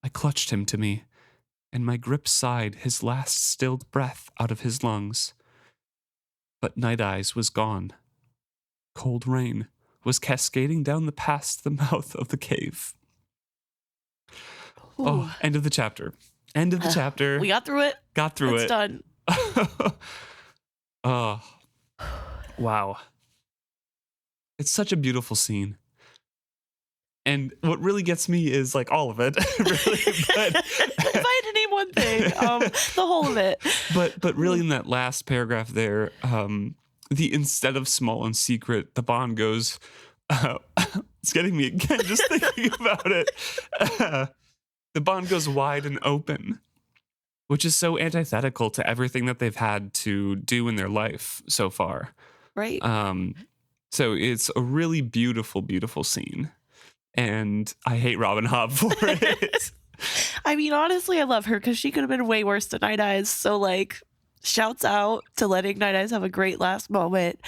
I clutched him to me, and my grip sighed his last stilled breath out of his lungs. But Nighteyes was gone. Cold rain was cascading down the past the mouth of the cave. Ooh. Oh, end of the chapter. End of the chapter. We got through it. Got through It's it. done. Oh, wow. It's such a beautiful scene. And what really gets me is like all of it, really. But if I had to name one thing, the whole of it. But really, in that last paragraph there, the instead of small and secret, the bond goes. It's getting me again just thinking about it. The bond goes wide and open, which is so antithetical to everything that they've had to do in their life so far. Right. So it's a really beautiful, beautiful scene. And I hate Robin Hobb for it. I mean, honestly, I love her because she could have been way worse than Nighteyes. So, like, shouts out to letting Nighteyes have a great last moment,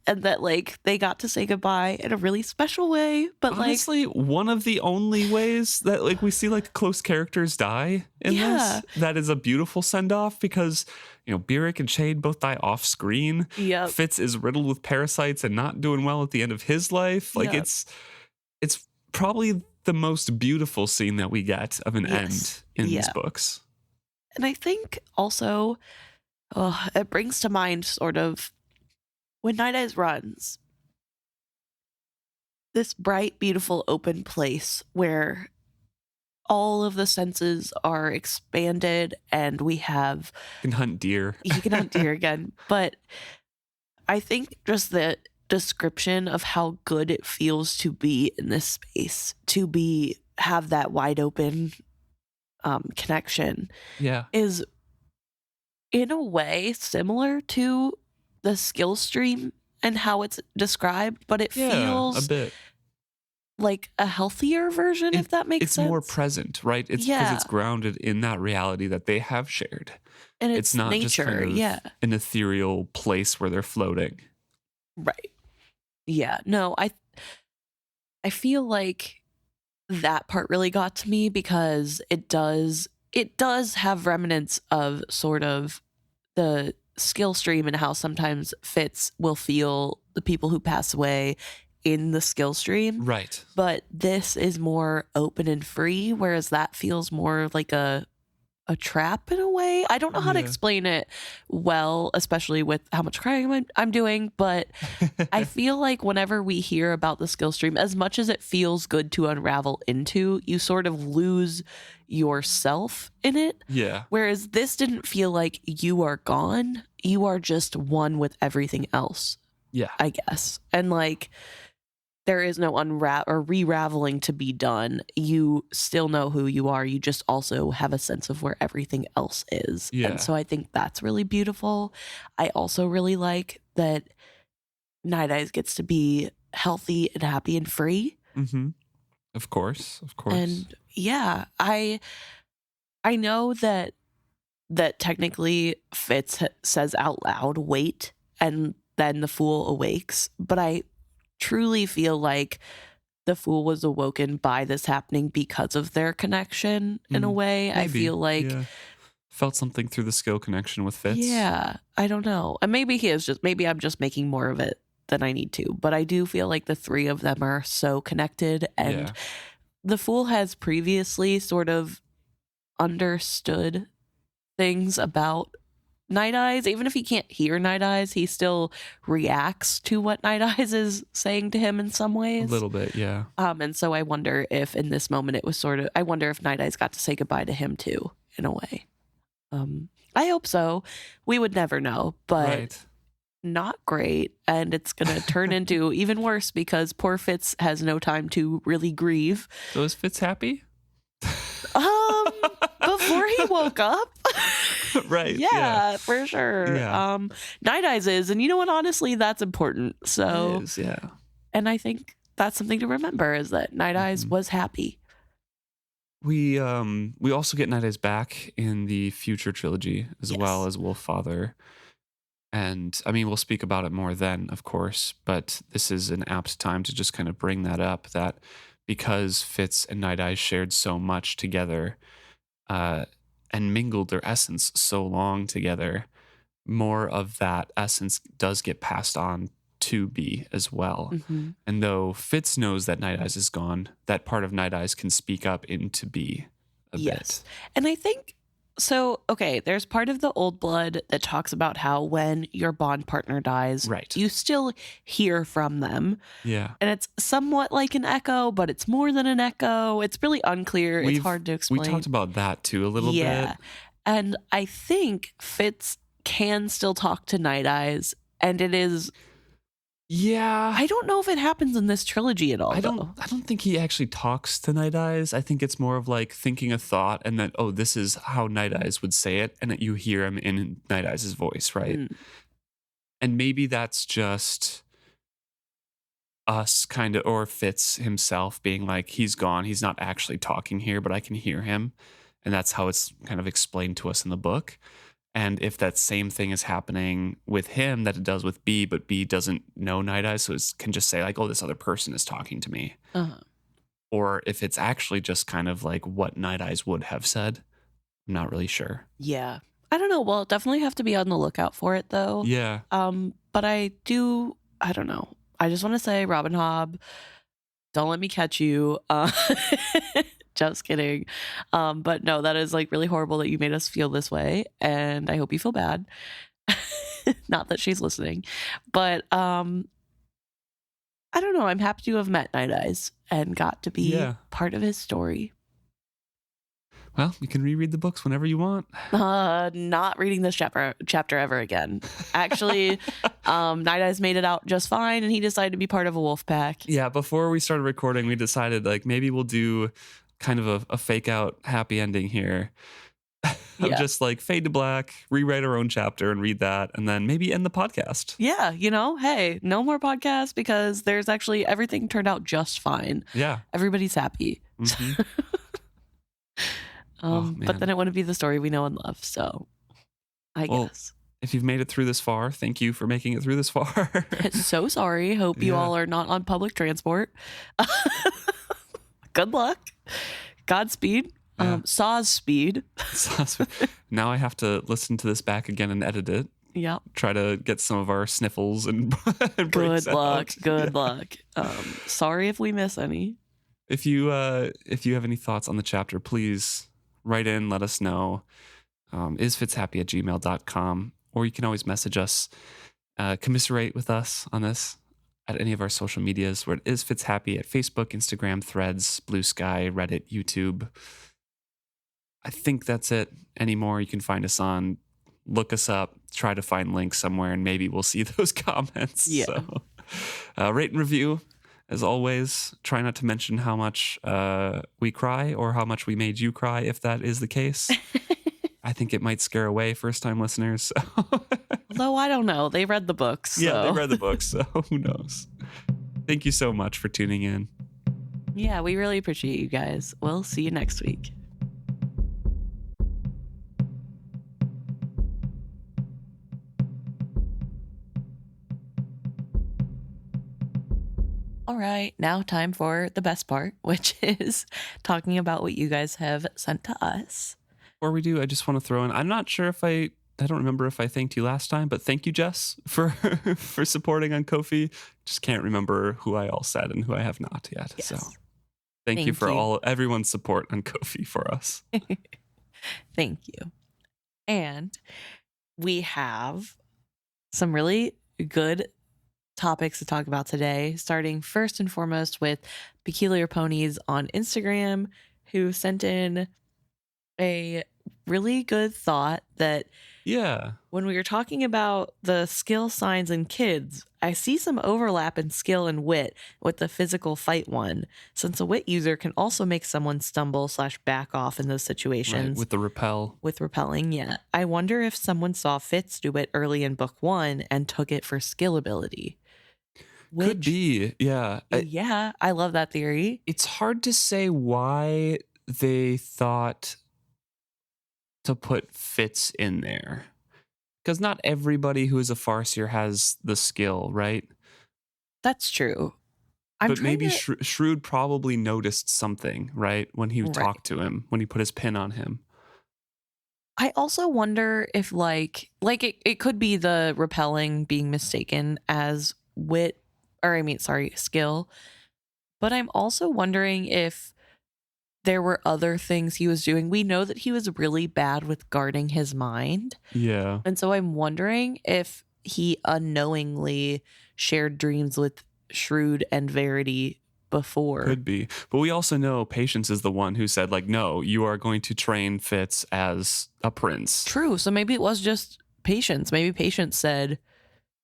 and that, like, they got to say goodbye in a really special way. But honestly, one of the only ways that like we see like close characters die in this, that is a beautiful send off, because Beric and Shade both die off screen. Yep. Fitz is riddled with parasites and not doing well at the end of his life. Like it's probably the most beautiful scene that we get of an end in these books. And I think also it brings to mind sort of when Nighteyes runs, this bright, beautiful, open place where all of the senses are expanded and we have... You can hunt deer. You can hunt deer again. But I think just the description of how good it feels to be in this space, to have that wide open connection, is in a way similar to the skill stream and how it's described, but it feels a bit like a healthier version, if that makes sense. It's more present, right? It's because it's grounded in that reality that they have shared. And it's not nature, just kind of an ethereal place where they're floating. Right. Yeah. No, I feel like that part really got to me because it does have remnants of sort of the skill stream and how sometimes Fitz will feel the people who pass away in the skill stream. Right. But this is more open and free, whereas that feels more like a trap in a way. I don't know how to explain it well, especially with how much crying I'm doing, but I feel like whenever we hear about the skill stream, as much as it feels good to unravel into, you sort of lose yourself in it. Yeah. Whereas this didn't feel like you are gone. You are just one with everything else. Yeah. I guess. And like, there is no re-raveling to be done. You still know who you are. You just also have a sense of where everything else is. Yeah. And so I think that's really beautiful. I also really like that Nighteyes gets to be healthy and happy and free. Mm-hmm. Of course. And yeah, I know that technically Fitz says out loud, wait, and then the fool awakes. But I truly feel like the fool was awoken by this happening because of their connection in a way. Maybe. I feel like felt something through the skill connection with Fitz. Yeah, I don't know. And maybe I'm just making more of it than I need to, but I do feel like the three of them are so connected, and the fool has previously sort of understood things about Nighteyes. Even if he can't hear Nighteyes, he still reacts to what Nighteyes is saying to him in some ways. A little bit, yeah. And so I wonder if in this moment it was I wonder if Nighteyes got to say goodbye to him too, in a way. I hope so. We would never know, but not great. And it's going to turn into even worse because poor Fitz has no time to really grieve. So is Fitz happy? Before he woke up. Right. Yeah, for sure. Yeah. Nighteyes is, and you know what? Honestly, that's important. So, it is, yeah. And I think that's something to remember is that Nighteyes was happy. We also get Nighteyes back in the future trilogy as well as Wolffather. And I mean, we'll speak about it more then, of course, but this is an apt time to just kind of bring that up, that because Fitz and Nighteyes shared so much together, and mingled their essence so long together, more of that essence does get passed on to B as well. Mm-hmm. And though Fitz knows that Nighteyes is gone, that part of Nighteyes can speak up into B a bit. And I think So, okay, there's part of the Old Blood that talks about how when your bond partner dies, Right. you still hear from them. Yeah. And it's somewhat like an echo, but it's more than an echo. It's really unclear. It's hard to We explain. talked about that too a little bit. And I think Fitz can still talk to Nighteyes, and it is. Yeah. I don't know if it happens in this trilogy at all. I don't think he actually talks to Nighteyes. I think it's more of like thinking a thought and then, oh, this is how Nighteyes would say it, and that you hear him in Nighteyes' voice, right? And maybe that's just us kind of, or Fitz himself being like, he's gone, he's not actually talking here, but I can hear him. And that's how it's kind of explained to us in the book. And if that same thing is happening with him that it does with B, but B doesn't know Nighteyes, so it can just say like, oh, this other person is talking to me. Or if it's actually just kind of like what Nighteyes would have said. I'm not really sure. Yeah. I don't know. Well, definitely have to be on the lookout for it, though. Yeah. But I don't know. I just want to say, Robin Hobb, don't let me catch you. Just kidding. But no, that is like really horrible that you made us feel this way. And I hope you feel bad. Not that she's listening. But I don't know. I'm happy to have met Nighteyes and got to be part of his story. Well, you can reread the books whenever you want. Not reading this chapter ever again. Actually, Nighteyes made it out just fine, and he decided to be part of a wolf pack. Yeah, before we started recording, we decided like maybe we'll do kind of a fake out happy ending here. Just like fade to black, rewrite our own chapter and read that, and then maybe end the podcast. Yeah, hey, no more podcasts because there's actually everything turned out just fine. Yeah. Everybody's happy. Mm-hmm. But then it wouldn't be the story we know and love. So I guess. If you've made it through this far, thank you for making it through this far. So sorry. Hope you all are not on public transport. Good luck. Godspeed. Saw's speed. Now I have to listen to this back again and edit it. Yep. Try to get some of our sniffles and good luck. Good luck. Sorry if we miss any. If you have any thoughts on the chapter, please write in, let us know. isfitzhappy@gmail.com, or you can always message us, commiserate with us on this at any of our social medias. Where it is FitzHappy at Facebook, Instagram, Threads, Blue Sky, Reddit, YouTube. I think that's it. Any more you can find us on. Look us up, try to find links somewhere, and maybe we'll see those comments. Yeah. So, rate and review. As always, try not to mention how much we cry or how much we made you cry, if that is the case. I think it might scare away first-time listeners. So. Although, I don't know. They read the books. So. Yeah, they read the books, so who knows? Thank you so much for tuning in. Yeah, we really appreciate you guys. We'll see you next week. All right, now time for the best part, which is talking about what you guys have sent to us. Before we do, I just want to throw in, I'm not sure if I don't remember if I thanked you last time, but thank you, Jess, for supporting on Ko-fi. Just can't remember who I all said and who I have not yet. Yes. So thank you for everyone's support on Ko-fi for us. Thank you. And we have some really good topics to talk about today, starting first and foremost with Peculiar Ponies on Instagram, who sent in a really good thought that when we were talking about the skill signs in kids, I see some overlap in skill and wit with the physical fight one, since a wit user can also make someone stumble / back off in those situations. Right, with the repel. With repelling, yeah. I wonder if someone saw Fitz do it early in book 1 and took it for skill ability. Could be, yeah. Yeah, I love that theory. It's hard to say why they thought to put Fitz in there. Because not everybody who is a Farseer has the skill, right? That's true. But maybe Shrewd probably noticed something, right? When he talked to him, when he put his pin on him. I also wonder if it could be the repelling being mistaken as skill. But I'm also wondering if there were other things he was doing. We know that he was really bad with guarding his mind. Yeah. And so I'm wondering if he unknowingly shared dreams with Shrewd and Verity before. Could be. But we also know Patience is the one who said, like, no, you are going to train Fitz as a prince. True. So maybe it was just Patience. Maybe Patience said,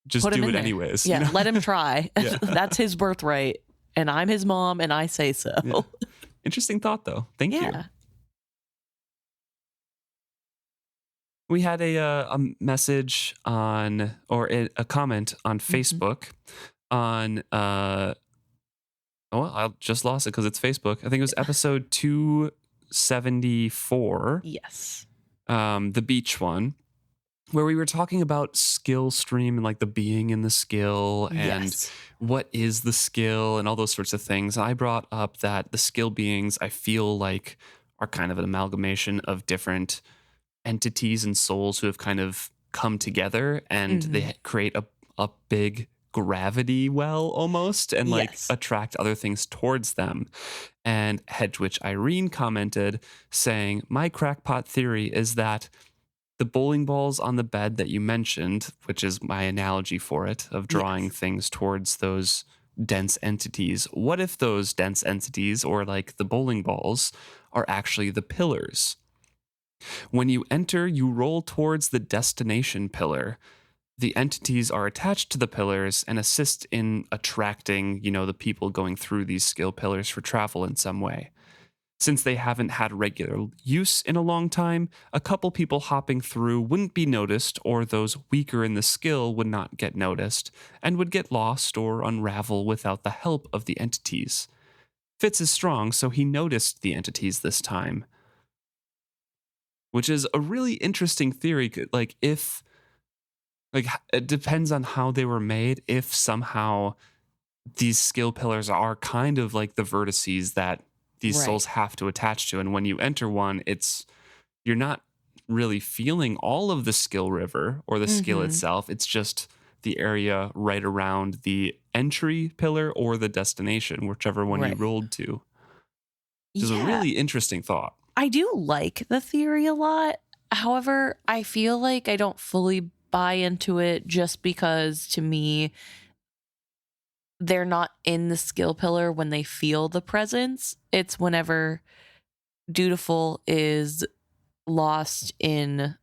just do it anyways. Yeah, you know? let him try. Yeah. That's his birthright. And I'm his mom and I say so. Yeah. Interesting thought, though. Thank you. We had a message on, or a comment on Facebook on, I just lost it because it's Facebook. I think it was episode 274. Yes. The beach one, where we were talking about skill stream and like the being in the skill and what is the skill and all those sorts of things. I brought up that the skill beings, I feel like, are kind of an amalgamation of different entities and souls who have kind of come together, and they create a big gravity well almost, and like attract other things towards them. And Hedwich Irene commented saying, my crackpot theory is that the bowling balls on the bed that you mentioned, which is my analogy for it, of drawing things towards those dense entities. What if those dense entities, or like the bowling balls, are actually the pillars? When you enter, you roll towards the destination pillar. The entities are attached to the pillars and assist in attracting, the people going through these skill pillars for travel in some way. Since they haven't had regular use in a long time, a couple people hopping through wouldn't be noticed, or those weaker in the skill would not get noticed and would get lost or unravel without the help of the entities. Fitz is strong, so he noticed the entities this time. Which is a really interesting theory. Like, it depends on how they were made. If somehow these skill pillars are kind of like the vertices that these souls have to attach to, and when you enter one, you're not really feeling all of the skill river or the skill itself. It's just the area right around the entry pillar or the destination, whichever one you rolled to. Which is a really interesting thought. I do like the theory a lot. However, I feel like I don't fully buy into it, just because to me, they're not in the skill pillar when they feel the presence. It's whenever Dutiful is lost in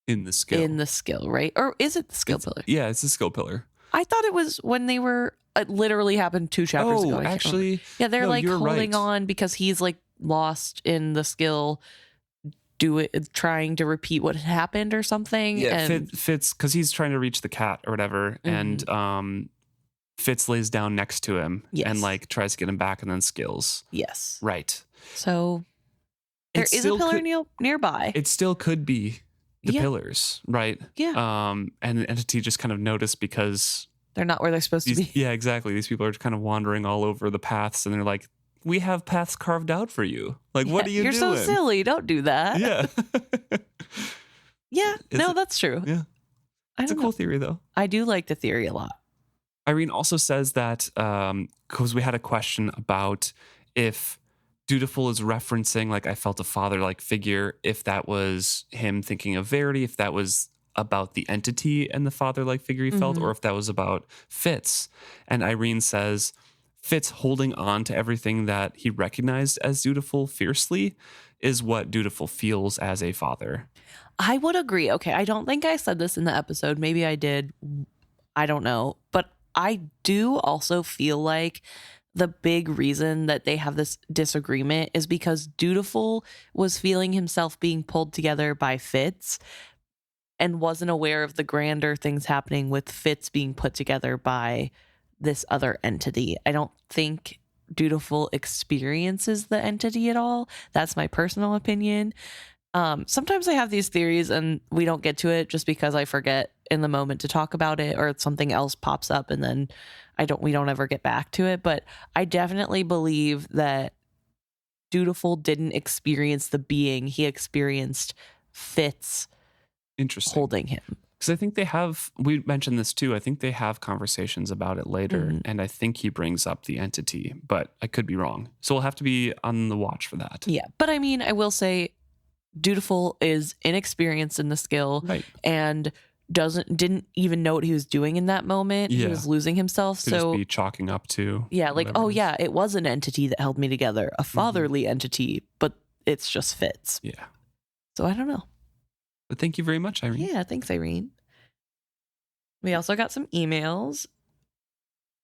the skill, right? Or is it the skill pillar? Yeah, it's the skill pillar. I thought it was when they were, it literally happened 2 chapters ago. Actually, yeah, they're holding on because he's like lost in the skill, trying to repeat what had happened or something. Yeah, Fitz, because he's trying to reach the cat or whatever, and Fitz lays down next to him and like tries to get him back, and then skills. Yes. Right. So there is a pillar nearby. It still could be the pillars, right? Yeah. And the entity just kind of noticed because they're not where they're supposed to be. Yeah, exactly. These people are kind of wandering all over the paths, and they're like, we have paths carved out for you. Like, what are you doing? You're so silly. Don't do that. Yeah. Yeah. That's true. Yeah. It's a cool theory, though. I do like the theory a lot. Irene also says that, because we had a question about if Dutiful is referencing, like, I felt a father-like figure, if that was him thinking of Verity, if that was about the entity and the father-like figure he felt, or if that was about Fitz. And Irene says, Fitz holding on to everything that he recognized as Dutiful fiercely is what Dutiful feels as a father. I would agree. Okay, I don't think I said this in the episode. Maybe I did. I don't know. But I do also feel like the big reason that they have this disagreement is because Dutiful was feeling himself being pulled together by Fitz and wasn't aware of the grander things happening with Fitz being put together by this other entity. I don't think Dutiful experiences the entity at all. That's my personal opinion. Sometimes I have these theories and we don't get to it just because I forget in the moment to talk about it, or something else pops up and then we don't ever get back to it. But I definitely believe that Dutiful didn't experience the being. He experienced Fitz holding him. Because I think we mentioned this too, I think they have conversations about it later, and I think he brings up the entity, but I could be wrong. So we'll have to be on the watch for that. Yeah, but I mean, I will say Dutiful is inexperienced in the skill, Right. and didn't even know what he was doing in that moment. Yeah. He was losing himself. Could just be chalking up to. Yeah, like, whatever it is. yeah, it was an entity that held me together, a fatherly entity, but it's just Fitz. Yeah. So I don't know. But thank you very much, Irene. Yeah, thanks, Irene. We also got some emails.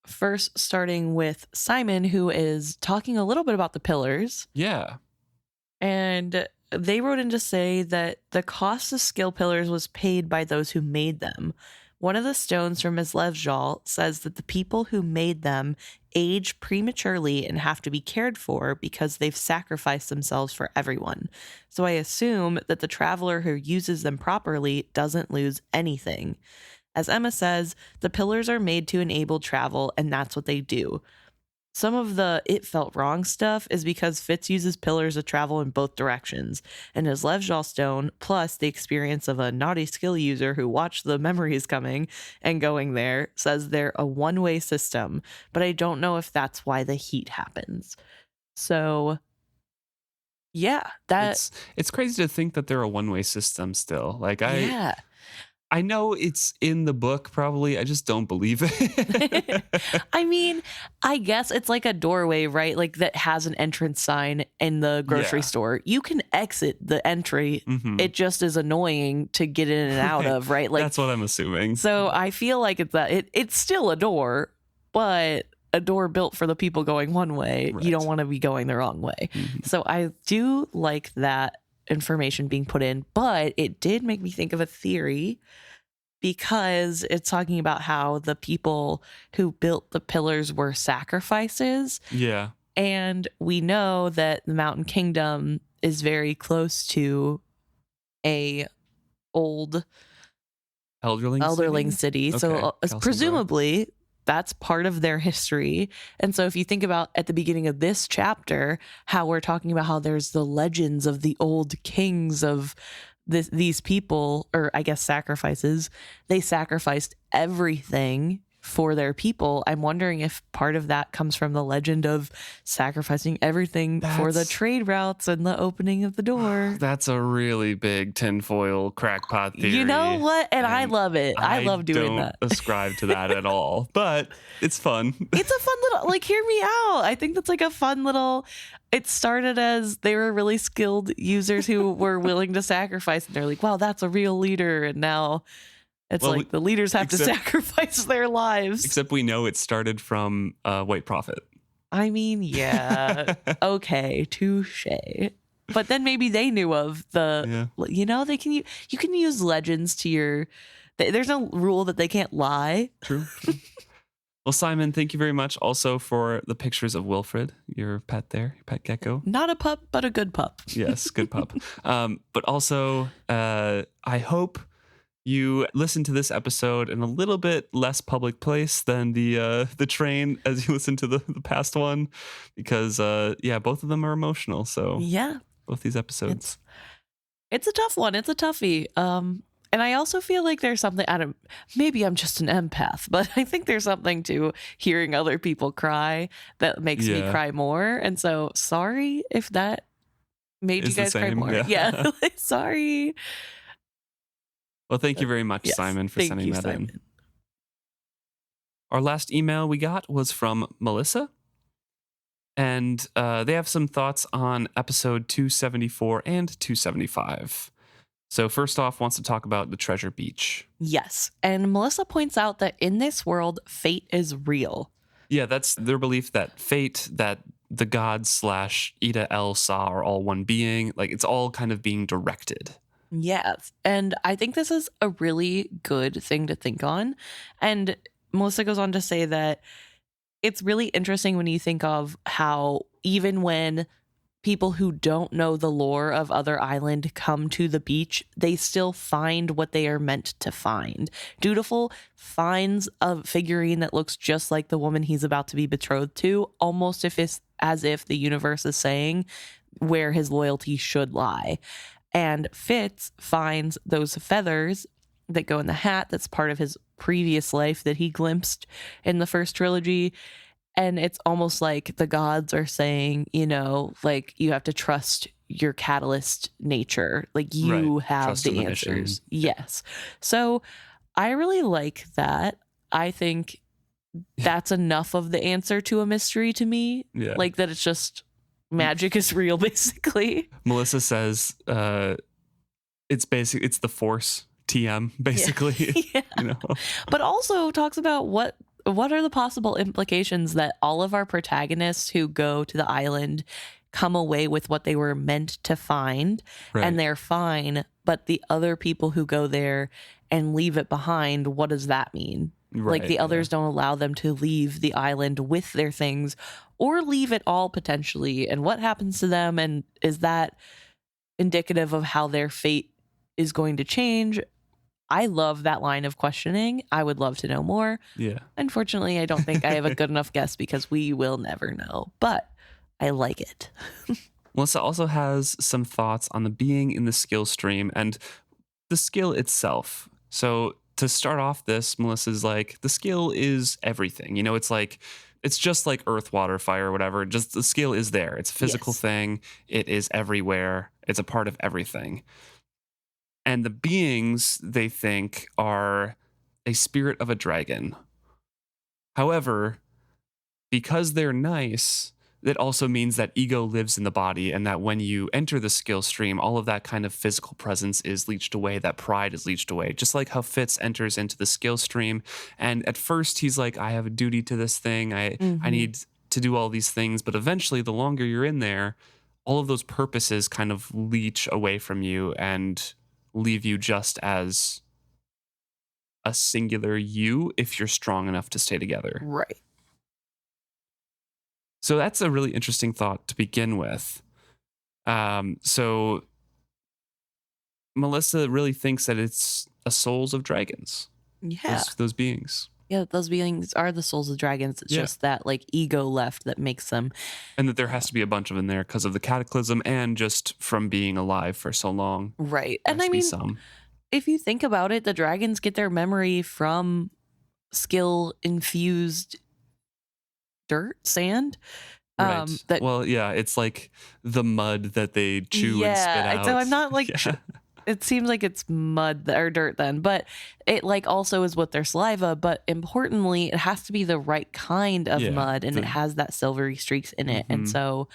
First, starting with Simon, who is talking a little bit about the pillars. Yeah. And they wrote in to say that the cost of skill pillars was paid by those who made them. One of the stones from Mislevjal says that the people who made them age prematurely and have to be cared for because they've sacrificed themselves for everyone. So I assume that the traveler who uses them properly doesn't lose anything. As Emma says, the pillars are made to enable travel, and that's what they do. Some of the it felt wrong stuff is because Fitz uses pillars to travel in both directions, and his Levjal stone, plus the experience of a naughty skill user who watched the memories coming and going there, says they're a one-way system, but I don't know if that's why the heat happens. So, yeah, it's crazy to think that they're a one-way system still. Like yeah. I know it's in the book, probably. I just don't believe it. I mean, I guess it's like a doorway, right? Like that has an entrance sign in the grocery store. You can exit the entry. It just is annoying to get in and out of, right? Like that's what I'm assuming. So I feel like it's still a door, but a door built for the people going one way. Right. You don't want to be going the wrong way. So I do like that information being put in, but it did make me think of a theory, because it's talking about how the people who built the pillars were sacrifices. Yeah. And we know that the Mountain Kingdom is very close to a old Elderling city. Okay. So presumably that's part of their history. And so if you think about at the beginning of this chapter, how we're talking about how there's the legends of the old kings of these people, or I guess sacrifices, they sacrificed everything for their people. I'm wondering if part of that comes from the legend of sacrificing everything for the trade routes and the opening of the door. That's a really big tinfoil crackpot theory. You know what? And I love it. I love doing that. I don't ascribe to that at all, but it's fun. It's a fun little, like, hear me out. I think that's like a fun little, it started as they were really skilled users who were willing to sacrifice. And they're like, wow, that's a real leader. And now it's the leaders have to sacrifice their lives. Except we know it started from White Prophet. I mean, yeah. Okay, touche. But then maybe they knew of you can use legends to your, there's no rule that they can't lie. True. Well, Simon, thank you very much also for the pictures of Wilfred, your pet there, your pet gecko. Not a pup, but a good pup. Yes, good pup. But also, I hope you listen to this episode in a little bit less public place than the train as you listen to the past one, because both of them are emotional. So yeah, both these episodes. It's a tough one. It's a toughie. And I also feel like there's something, maybe I'm just an empath, but I think there's something to hearing other people cry that makes me cry more. And so sorry if that made you guys cry more. Yeah. Sorry. Well, thank you very much, Simon, for sending that in. Our last email we got was from Melissa. And they have some thoughts on episode 274 and 275. So first off, wants to talk about the Treasure Beach. Yes. And Melissa points out that in this world, fate is real. Yeah, that's their belief that fate, that the gods / Ida, El, Sa are all one being. Like, it's all kind of being directed. Yes. And I think this is a really good thing to think on. And Melissa goes on to say that it's really interesting when you think of how even when people who don't know the lore of Other Island come to the beach, they still find what they are meant to find. Dutiful finds a figurine that looks just like the woman he's about to be betrothed to, almost as if the universe is saying where his loyalty should lie. And Fitz finds those feathers that go in the hat. That's part of his previous life that he glimpsed in the first trilogy. And it's almost like the gods are saying, you know, like, you have to trust your catalyst nature. Like, you have Trust in the the mission. answers. Yes. So I really like that. I think that's enough of the answer to a mystery to me. Yeah. Like, that it's just magic is real, basically. Melissa says it's the Force TM, basically. Yeah. You know? But also talks about what are the possible implications that all of our protagonists who go to the island come away with what they were meant to find, and they're fine, but the other people who go there and leave it behind, what does that mean? Like, the others don't allow them to leave the island with their things, or leave it all potentially, and what happens to them, and is that indicative of how their fate is going to change? I love that line of questioning. I would love to know more. Yeah. Unfortunately, I don't think I have a good enough guess, because we will never know, but I like it. Melissa also has some thoughts on the being in the skill stream and the skill itself. So to start off this, Melissa's like, the skill is everything. You know, it's just like earth, water, fire, whatever. Just the skill is there. It's a physical thing. It is everywhere. It's a part of everything. And the beings, they think, are a spirit of a dragon. However, because they're nice, that also means that ego lives in the body, and that when you enter the skill stream, all of that kind of physical presence is leached away, that pride is leached away. Just like how Fitz enters into the skill stream, and at first he's like, I have a duty to this thing, I need to do all these things, but eventually, the longer you're in there, all of those purposes kind of leach away from you and leave you just as a singular you, if you're strong enough to stay together. Right. So that's a really interesting thought to begin with. So Melissa really thinks that it's a souls of dragons. Yeah. Those beings. Yeah, those beings are the souls of dragons. It's just that, like, ego left that makes them. And that there has to be a bunch of them there because of the cataclysm and just from being alive for so long. Right. And I mean, if you think about it, the dragons get their memory from skill-infused sand. Right. It's like the mud that they chew and spit out. So I'm not like, it seems like it's mud or dirt then, but it like also is with their saliva. But importantly, it has to be the right kind of mud, and it has that silvery streaks in it. And so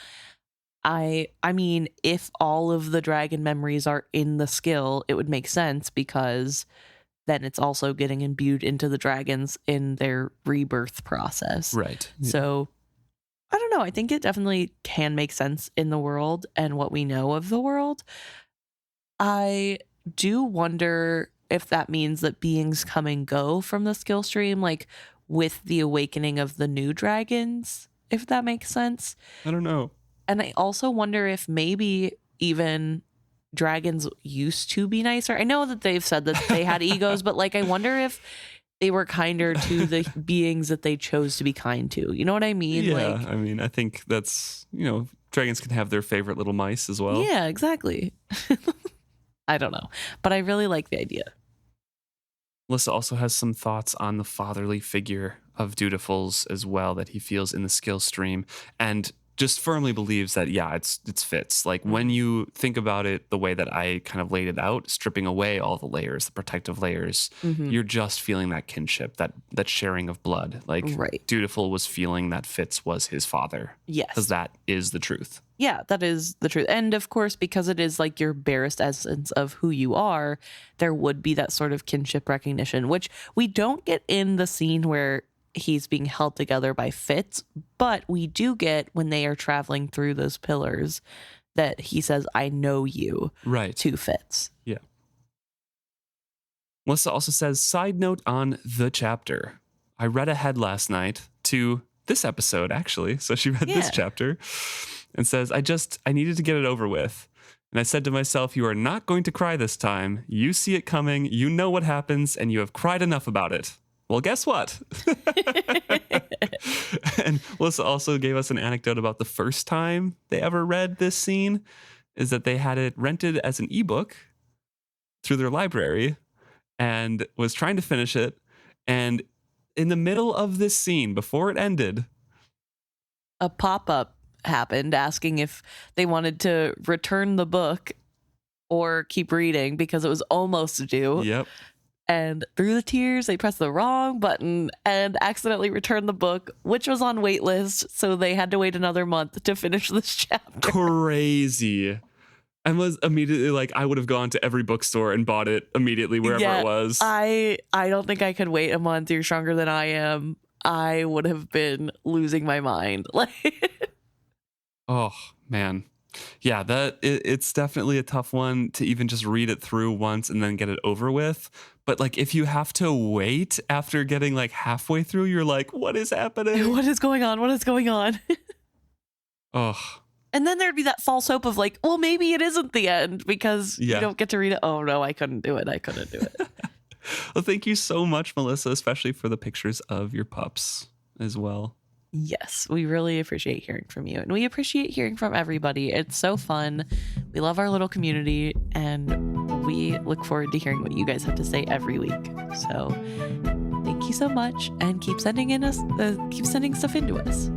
I mean, if all of the dragon memories are in the skill, it would make sense, because then it's also getting imbued into the dragons in their rebirth process. Right. Yeah. So I don't know. I think it definitely can make sense in the world and what we know of the world. I do wonder if that means that beings come and go from the skill stream, like with the awakening of the new dragons, if that makes sense. I don't know. And I also wonder if maybe even dragons used to be nicer. I know that they've said that they had egos, but like, I wonder if they were kinder to the beings that they chose to be kind to. You know what I mean? Yeah, like, I mean, I think that's, dragons can have their favorite little mice as well. Yeah, exactly. I don't know, but I really like the idea. Melissa also has some thoughts on the fatherly figure of Dutiful's as well that he feels in the skill stream, and just firmly believes that, it's Fitz. Like, when you think about it the way that I kind of laid it out, stripping away all the layers, the protective layers, you're just feeling that kinship, that sharing of blood. Like, Dutiful was feeling that Fitz was his father. Yes. Because that is the truth. Yeah, that is the truth. And of course, because it is like your barest essence of who you are, there would be that sort of kinship recognition, which we don't get in the scene where he's being held together by Fitz, but we do get when they are traveling through those pillars that he says, I know you, to Fitz. Yeah. Melissa also says, side note on the chapter. I read ahead last night to this episode, actually. So she read this chapter and says, I needed to get it over with. And I said to myself, you are not going to cry this time. You see it coming. You know what happens, and you have cried enough about it. Well, guess what? And Melissa also gave us an anecdote about the first time they ever read this scene, is that they had it rented as an ebook through their library, and was trying to finish it. And in the middle of this scene, before it ended, a pop-up happened asking if they wanted to return the book or keep reading because it was almost due. Yep. And through the tears, they pressed the wrong button and accidentally returned the book, which was on waitlist. So they had to wait another month to finish this chapter. Crazy. And was immediately like, I would have gone to every bookstore and bought it immediately wherever it was. I don't think I could wait a month. You're stronger than I am. I would have been losing my mind. Oh, man. Yeah, it's definitely a tough one to even just read it through once and then get it over with. But like, if you have to wait after getting like halfway through, you're like, what is happening? What is going on? What is going on? Oh. And then there'd be that false hope of like, well, maybe it isn't the end because you don't get to read it. Oh no, I couldn't do it. Well, thank you so much, Melissa, especially for the pictures of your pups as well. Yes, we really appreciate hearing from you. And we appreciate hearing from everybody. It's so fun. We love our little community. And we look forward to hearing what you guys have to say every week. So thank you so much. And keep sending stuff into us.